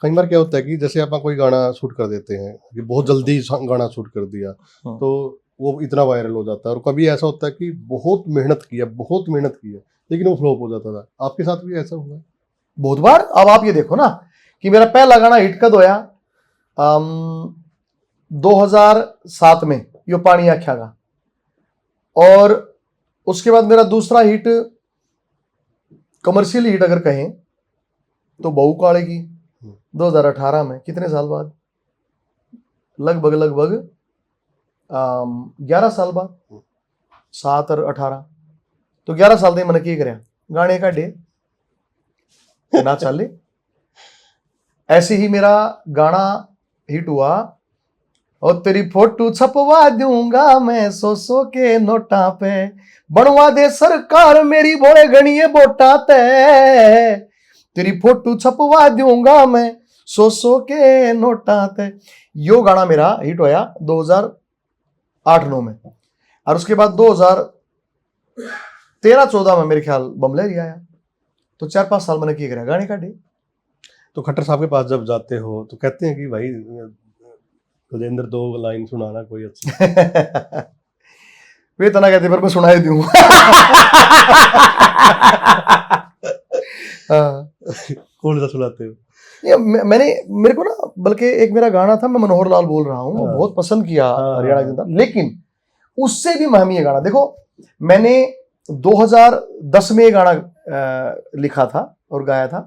कई बार क्या होता है कि जैसे आप कोई गाना शूट कर देते हैं कि बहुत जल्दी गाना शूट कर दिया तो वो इतना वायरल हो जाता है, और कभी ऐसा होता है कि बहुत मेहनत की है लेकिन वो फ्लॉप हो जाता था। आपके साथ भी ऐसा हुआ है? बहुत बार। अब आप ये देखो ना कि मेरा पहला गाना हिट कब होया, 2007 में, यो पानी आख्या का, और उसके बाद मेरा दूसरा हिट, कमर्शियल हिट अगर कहें तो बहू काले की 2018 में। कितने साल बाद? लगभग 11 साल बाद, 7 और 18, तो 11 साल में मैंने की कराया गाने का डे ना चले। ऐसे ही मेरा गाना हिट हुआ, और तेरी फोटो छपवा दूंगा मैं 100 के नोटा पे, बनवा दे सरकार मेरी भोले गणिये वोटा ते, तेरी फोटो छपवा दूंगा मैं 100 के नोटा ते। यो गाना मेरा हिट होया 2008-9 में, और उसके बाद 2013-14 में मेरे ख्याल बमलेरी आया। तो 4-5 साल मैंने किए करा गाने का डे। तो खट्टर साहब के पास जब जाते हो तो कहते हैं कि भाई गजेंद्र 2 लाइन सुनाना कोई अच्छी? वे तना कहते पर मैं सुनाई दूं। कौन सा सुनाते हो? मैंने, मेरे को ना, बल्कि एक मेरा गाना था, मैं मनोहर लाल बोल रहा हूँ, बहुत पसंद किया हरियाणा जनता। लेकिन उससे भी महमी ये गाना देखो, मैंने 2010 में ये गाना लिखा था और गाया था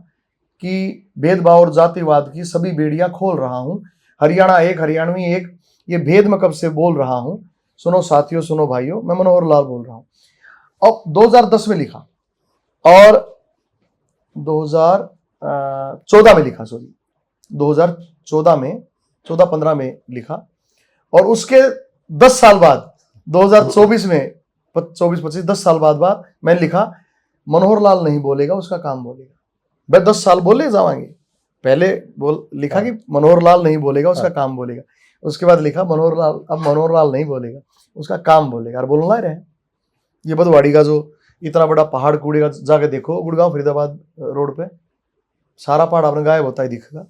कि भेदभाव और जातिवाद की सभी बेड़ियां खोल रहा हूं, हरियाणा एक, हरियाणवी एक, ये भेद मैं कब से बोल रहा हूं, सुनो साथियों सुनो भाइयों, मैं मनोहर लाल बोल रहा हूं। अब 2010 में लिखा और 2014 में लिखा, सॉरी 2014 में, 14-15 में लिखा, और उसके 10 साल बाद 2024 में, 24-25 10 साल बाद मैंने लिखा, मनोहर लाल नहीं बोलेगा उसका काम बोलेगा। भाई 10 साल बोले जाएंगे, पहले लिखा कि मनोहर लाल नहीं बोलेगा उसका काम बोलेगा, उसके बाद लिखा मनोहर लाल, अब मनोहर लाल नहीं बोलेगा उसका काम बोलेगा, और बोलना ही रहे। ये बदवाड़ी का जो इतना बड़ा पहाड़ कूड़ेगा, जाके देखो गुड़गांव फरीदाबाद रोड पे सारा पहाड़ आपने गायब होता ही दिखेगा,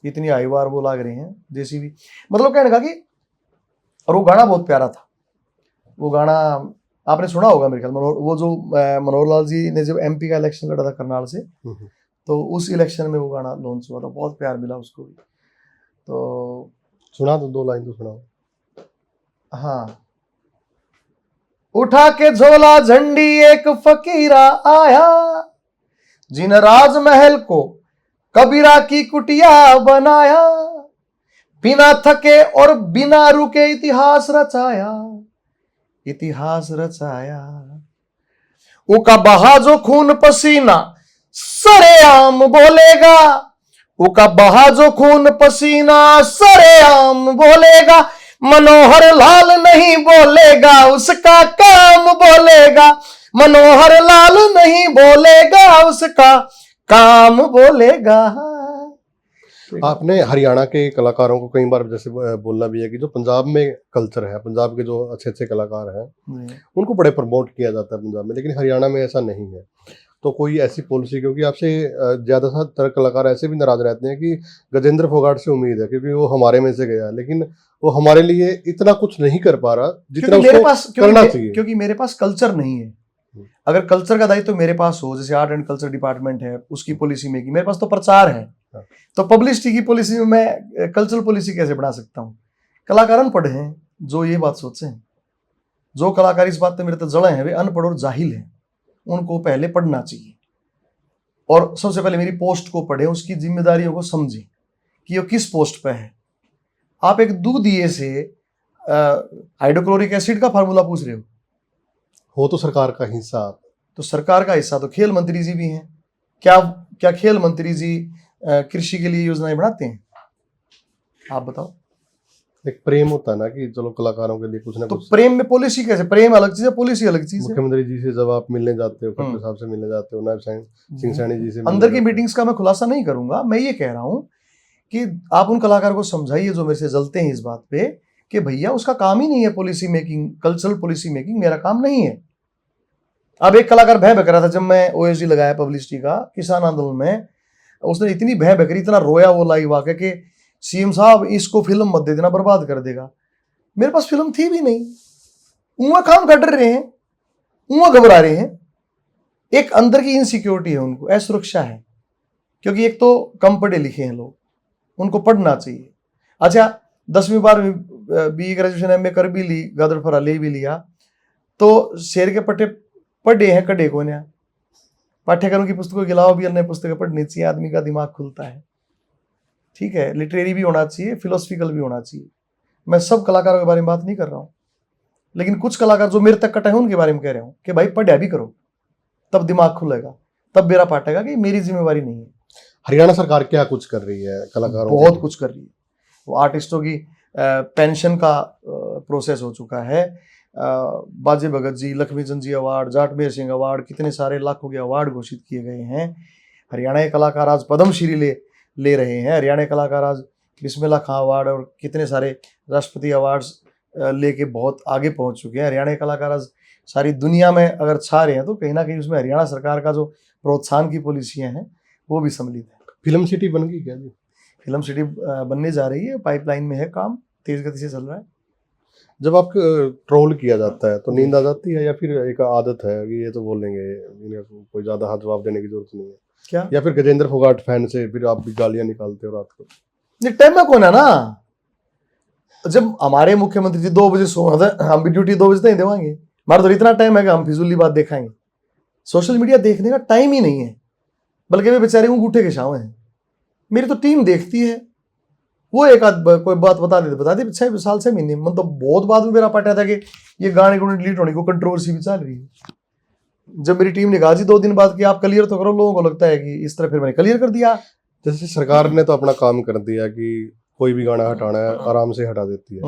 इतनी हाई बार वो लाग रहे हैं जेसीबी। मतलब कहने का कि, और वो गाना बहुत प्यारा था। वो गाना आपने सुना होगा मेरे ख्याल, वो जो मनोहर लाल जी ने जब एमपी का इलेक्शन लड़ा था करनाल से, तो उस इलेक्शन में वो गाना लॉन्च हुआ था, बहुत प्यार मिला उसको भी। तो सुना दो 2 लाइन तो सुनाओ। हाँ, उठा के झोला झंडी एक फकीरा आया, जिन राजमहल को कबीरा की कुटिया बनाया, बिना थके और बिना रुके इतिहास रचाया, इतिहास रचाया। उका बहा जो खून पसीना सरेआम बोलेगा, उका बहा जो खून पसीना सरेआम बोलेगा, मनोहर लाल नहीं बोलेगा उसका काम बोलेगा, मनोहर लाल नहीं बोलेगा उसका काम बोलेगा। आपने हरियाणा के कलाकारों को कई बार जैसे बोलना भी है कि जो पंजाब में कल्चर है, पंजाब के जो अच्छे अच्छे कलाकार हैं उनको बड़े प्रमोट किया जाता है पंजाब में, लेकिन हरियाणा में ऐसा नहीं है। तो कोई ऐसी पॉलिसी, क्योंकि आपसे ज़्यादातर कलाकार ऐसे भी नाराज रहते हैं कि गजेंद्र फोगाट से उम्मीद है क्योंकि वो हमारे में से गया, लेकिन वो हमारे लिए इतना कुछ नहीं कर पा रहा जितना उसको करना चाहिए, क्योंकि मेरे पास कल्चर नहीं है। अगर कल्चर का दायित्व तो मेरे पास हो, जैसे आर्ट एंड कल्चर डिपार्टमेंट है, उसकी पॉलिसी मेकिंग, मेरे पास तो प्रचार है, तो पब्लिसिटी की पॉलिसी में मैं कल्चरल पॉलिसी कैसे बना सकता हूँ? कलाकार अनपढ़ हैं जो ये बात सोचें, जो कलाकार इस बात पे मेरे तक जड़े हैं वे अनपढ़ और जाहिल हैं, उनको पहले पढ़ना चाहिए और सबसे पहले मेरी पोस्ट को पढ़ें, उसकी जिम्मेदारियों को समझें कि वो किस पोस्ट पे है। आप एक दूधिए से हाइड्रोक्लोरिक एसिड का फार्मूला पूछ रहे हो तो सरकार का हिस्सा, तो सरकार का हिस्सा तो खेल मंत्री जी भी हैं। क्या खेल मंत्री जी कृषि के लिए योजनाएं बनाते हैं? आप बताओ। एक प्रेम होता है ना कि चलो कलाकारों के लिए कुछ ना तो कुछ। प्रेम में पॉलिसी कैसे? प्रेम अलग चीज है, पॉलिसी अलग चीज है। मुख्यमंत्री जी से जब आप मिलने जाते हो, खट्टर साहब से मिलने जाते हो, नायब सिंह सैनी जी से अंदर की मीटिंग्स का मैं खुलासा नहीं करूंगा। मैं ये कह रहा हूं कि आप उन कलाकारों को समझाइए जो मेरे से जलते हैं इस बात पे कि भैया उसका काम ही नहीं है policy making, cultural policy making मेरा काम नहीं है। अब एक कलाकार भय बक रहा था जब मैं ओएसडी लगाया पब्लिसिटी का किसान आंदोलन में, उसने इतनी भय बकरी, इतना रोया वो लाइव आके कि सीएम साहब इसको फिल्म मत दे देना, बर्बाद कर देगा। मेरे पास फिल्म थी भी नहीं, उमा काम कर रहे हैं, उमा घबरा रहे हैं। एक अंदर की इनसिक्योरिटी है, उनको असुरक्षा है, क्योंकि एक तो कम पढ़े लिखे हैं लोग, उनको पढ़ना चाहिए। अच्छा 10वीं 12वीं BE ग्रेजुएशन MA कर भी ली, गादर फरा ले भी लिया, तो शेर के पट्टे पढ़े हैं कड़े को ना। पाठ्यक्रम की पुस्तकों के अलावा भी अन्य पुस्तकें पढ़नी चाहिए, आदमी का दिमाग खुलता है। ठीक है, लिटरेरी भी होना चाहिए, फिलोसफिकल भी होना चाहिए। मैं सब कलाकारों के बारे में बात नहीं कर रहा हूँ, लेकिन कुछ कलाकार जो मेरे तक कटे हैं उनके बारे में कह रहा हूँ कि भाई पढ़ा भी करो, तब दिमाग खुलेगा, तब मेरा पाटेगा कि मेरी जिम्मेवारी नहीं है। हरियाणा सरकार क्या कुछ कर रही है कलाकारों? बहुत कुछ कर रही है। वो आर्टिस्टों की पेंशन का प्रोसेस हो चुका है। बाजे भगत जी, लक्ष्मी चंद जी अवार्ड, जाटमेर सिंह अवार्ड, कितने सारे लाखों के अवार्ड घोषित किए गए हैं। हरियाणा के कलाकार आज पद्मश्री ले रहे हैं। हरियाणा के कलाकार आज बिस्मिल्लाह खां अवार्ड और कितने सारे राष्ट्रपति अवार्ड्स लेके बहुत आगे पहुंच चुके हैं। हरियाणा के कलाकार आज सारी दुनिया में अगर छा रहे हैं तो कहीं ना कहीं उसमें हरियाणा सरकार का जो प्रोत्साहन की पॉलिसियां हैं वो भी सम्मिलित है। फिल्म सिटी बन गई क्या जी? फिल्म सिटी बनने जा रही है, पाइपलाइन में है, काम तेज गति से चल रहा है। जब आपको ट्रोल किया जाता है तो नींद आ जाती है, या फिर एक आदत है कि ये तो बोलेंगे, इन्हें कोई ज्यादा हाथ जवाब देने की जरूरत नहीं है? क्या? या फिर गजेंद्र फोगाट फैन से फिर आप भी गालियां निकालते हो रात को? ये टाइम में कौन है ना, जब हमारे मुख्यमंत्री जी 2 बजे सो रहे थे, हम भी ड्यूटी 2 बजे तक ही देवाएंगे। हमारा तो इतना टाइम है कि हम फिजूली बात दिखाएंगे। सोशल मीडिया देखने का टाइम ही नहीं है, बल्कि वे बेचारे अंगूठे के छावे हैं। मेरी तो टीम देखती है, वो एक आध कोई बात बता दे 6 साल से महीने, मतलब बहुत बाद में मेरा पता था कि ये गाने गुणे डिलीट होने को कंट्रोवर्सी भी चल रही है। जब मेरी टीम ने कहा जी 2 दिन बाद कि आप क्लियर तो करो, लोगों को लगता है कि इस तरह, फिर मैंने क्लियर कर दिया। जैसे सरकार ने तो अपना काम कर दिया कि कोई भी गाना हटाना है आराम से हटा देती है,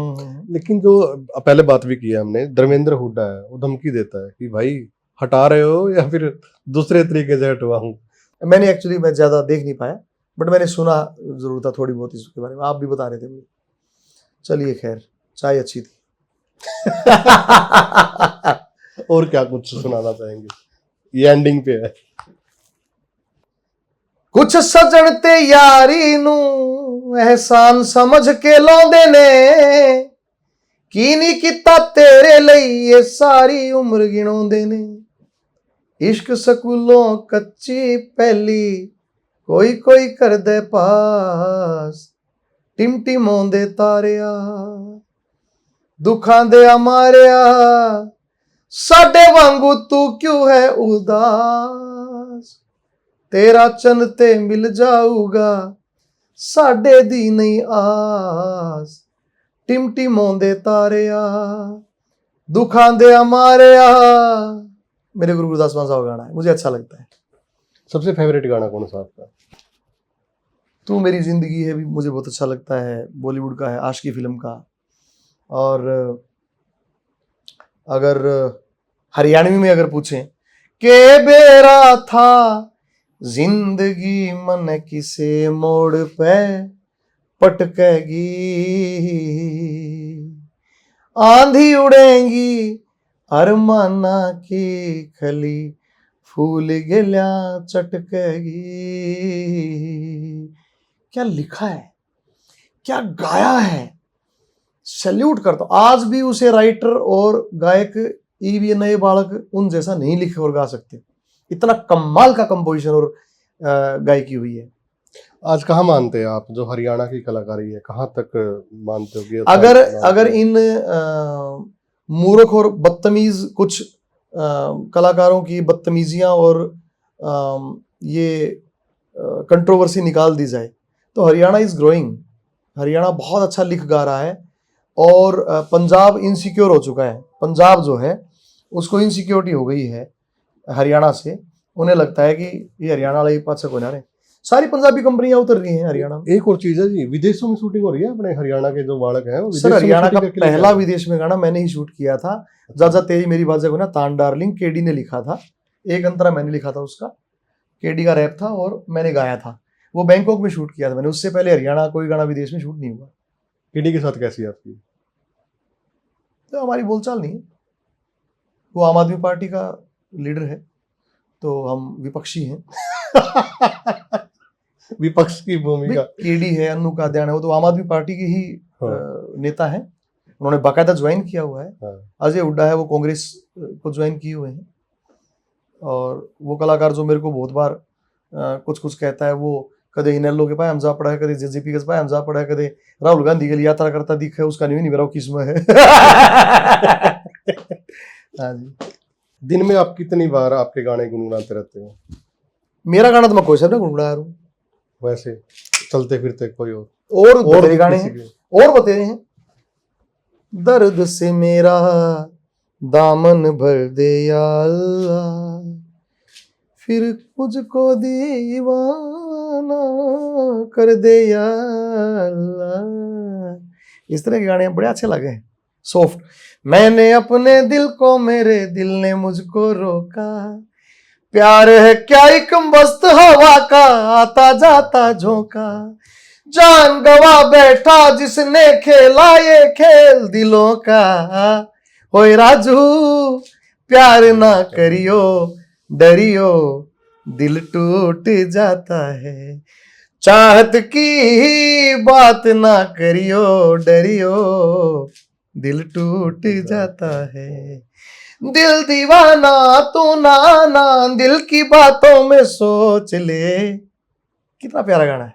लेकिन जो पहले बात भी की है हमने, धर्मेंद्र हुड्डा है, वो धमकी देता है कि भाई हटा रहे हो या फिर दूसरे तरीके से हटवाऊं। मैंने एक्चुअली मैं ज्यादा देख नहीं पाया, बट मैंने सुना जरूर था थोड़ी बहुत इसके बारे में, आप भी बता रहे थे मुझे। चलिए खैर, चाय अच्छी थी। और क्या कुछ सुनाना चाहेंगे? ये एंडिंग पे है। कुछ सजन ते यारी नू एहसान समझ के लौंदे ने, की नहीं किता तेरे लिए ये सारी उम्र गिनोंदे ने। इश्क स्कूलों कच्ची पहली कोई कोई कर दे पास, टिमटिमोंदे तारिया दुखां दे मारिया, साडे वांगू तू क्यों है उदास, तेरा चन ते मिल जाऊगा साडे दी नहीं आस, टिमटिमोंदे तारिया दुखां दे मारिया। मेरे गुरु गुरदास मान साहब गाना है, मुझे अच्छा लगता है। सबसे फेवरेट गाना कौन सा आपका? तू मेरी जिंदगी है भी मुझे बहुत अच्छा लगता है, बॉलीवुड का है, आशिकी फिल्म का। और अगर हरियाणवी में अगर पूछें के बेरा था जिंदगी मन किसे मोड़ पे पटकेगी, आंधी उड़ेगी अरमाना की खली फूल गिल्या चटकेगी। क्या लिखा है, क्या गाया है, सैल्यूट करता हूं। आज भी उसे राइटर और गायक ये नए बालक उन जैसा नहीं लिख और गा सकते। इतना कमाल का कंपोजिशन और गायकी हुई है। आज कहाँ मानते हैं आप जो हरियाणा की कलाकारी है, कहाँ तक मानते हो कि अगर इन मूर्ख और बदतमीज कुछ कलाकारों की बदतमीजियां और ये कंट्रोवर्सी निकाल दी जाए तो हरियाणा इज ग्रोइंग। हरियाणा बहुत अच्छा लिख गा रहा है और पंजाब इनसिक्योर हो चुका है। पंजाब जो है उसको इनसिक्योरिटी हो गई है हरियाणा से। उन्हें लगता है कि ये हरियाणा वाले पास से कोई ना रहे। सारी पंजाबी कंपनियां उतर रही हैं हरियाणा में। एक और चीज है जी, विदेशों में शूटिंग हो रही है अपने हरियाणा के जो बालक हैं वो सर, हरियाणा का पहला विदेश में गाना मैंने ही शूट किया था। जाजा तेरी मेरी बाजा को ना तान डार्लिंग केडी ने लिखा था। एक अंतरा मैंने लिखा था उसका, केडी का रैप था और मैंने गाया था। वो बैंकॉक में शूट किया था मैंने। उससे पहले हरियाणा कोई गाना विदेश में शूट नहीं हुआ। केडी के साथ कैसी है आपकी? तो हमारी बोलचाल नहीं है। वो आम आदमी पार्टी का लीडर है तो हम विपक्षी हैं। विपक्ष की भूमिका। केडी है, अन्नू काद्यान है, वो तो आम आदमी पार्टी के ही नेता हैं। उन्होंने बाकायदा ज्वाइन किया हुआ है। अजय हुड्डा है, वो कांग्रेस को ज्वाइन किए हुए हैं। और वो कलाकार जो मेरे को बहुत बार कुछ कुछ कहता है, वो कदे इनेलो के पाए हमजा पड़ा है, कदे जेजेपी के पाए हमजा पड़ा है, कदे राहुल गांधी के लिए यात्रा करता दिखा है, उसका नहीं मेरा किस्म है। हाँ जी। दिन में आप कितनी बार आपके गाने गुनगुनाते रहते हो? मेरा गाना तो मैं कोई सा ना गुनगुना रहा हूँ। वैसे चलते फिरते कोई और बतेरे गाने हैं और बतेरे हैं। दर्द से मेरा दामन भर दे या अल्लाह, फिर मुझको दीवाना कर दे या अल्लाह। इस तरह के गाने बड़े अच्छे लगे हैं, सॉफ्ट। मैंने अपने दिल को, मेरे दिल ने मुझको रोका, प्यार है क्या एक मस्त हवा का आता जाता झोंका, जान गवा बैठा जिसने खेला ये खेल दिलों का। होए राजू प्यार ना करियो, डरियो दिल टूट जाता है। चाहत की बात ना करियो, डरियो दिल टूट जाता है। दिल दीवाना तू नाना, दिल की बातों में सोच ले। कितना प्यारा गाना है।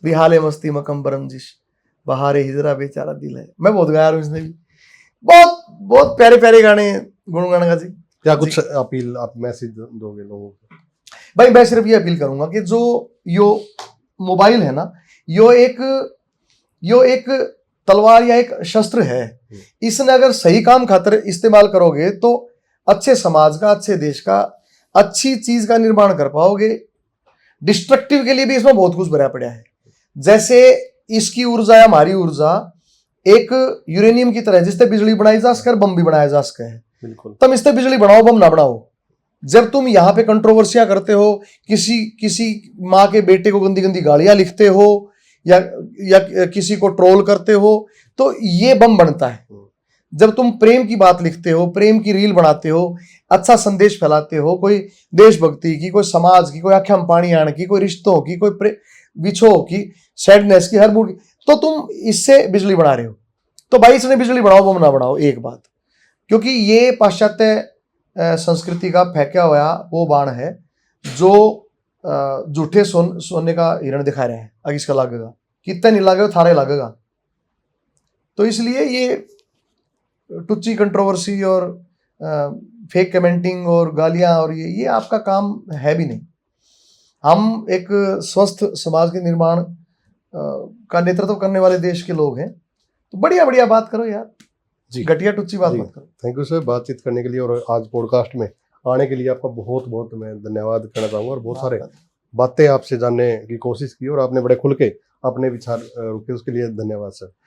रिहाले मस्ती मकम बरमजिश, बहारे हिजरा बेचारा दिल है। मैं बहुत गाया हूँ इसने भी। बहुत बहुत प्यारे प्यारे गाने गुणगान का जी। क्या कुछ अपील, आप मैसेज दोगे लोगों को? भाई मैं सिर्फ ये अपील करूंगा कि जो यो मोबाइल है ना, यो एक तलवार या एक शस्त्र है। इसने अगर सही काम खातिर इस्तेमाल करोगे तो अच्छे समाज का, अच्छे देश का, अच्छी चीज का निर्माण कर पाओगे। डिस्ट्रक्टिव के लिए भी इसमें बहुत कुछ भरा पड़ा है। जैसे इसकी ऊर्जा या हमारी ऊर्जा एक यूरेनियम की तरह, जिससे बिजली बनाई जा सके, बम भी बनाया जा सके है। बिल्कुल। तुम इससे बिजली बनाओ, बम ना बनाओ। जब तुम यहाँ पे कंट्रोवर्सियां करते हो, किसी माँ के बेटे को गंदी गंदी गालियां लिखते हो या किसी को ट्रोल करते हो, तो ये बम बनता है। जब तुम प्रेम की बात लिखते हो, प्रेम की रील बनाते हो, अच्छा संदेश फैलाते हो, कोई देशभक्ति की, कोई समाज की, कोई आख्याम पानी आने की, कोई रिश्तों की, कोई विछोह की, सैडनेस की, हर मूड की, तो तुम इससे बिजली बना रहे हो। तो भाई इसने बिजली बनाओ, बम ना बनाओ, एक बात। क्योंकि ये पाश्चात्य संस्कृति का फेंका हुआ वो बाण है जो झूठे सोने का हिरण दिखा रहे हैं। अगर इसका लगेगा, कितना नहीं लगेगा, थारे लगेगा। तो इसलिए ये टुच्ची कंट्रोवर्सी और फेक कमेंटिंग और गालियां और ये आपका काम है भी नहीं। हम एक स्वस्थ समाज के निर्माण का नेतृत्व करने वाले देश के लोग हैं। तो बढ़िया बढ़िया बात करो यार जी, घटिया टुच्ची बात मत करो। थैंक यू सर बातचीत करने के लिए और आज पॉडकास्ट में आने के लिए आपका बहुत बहुत मैं धन्यवाद करना चाहूँगा। और बहुत सारे बातें आपसे जानने की कोशिश की और आपने बड़े खुल के अपने विचार रखे, उसके लिए धन्यवाद सर।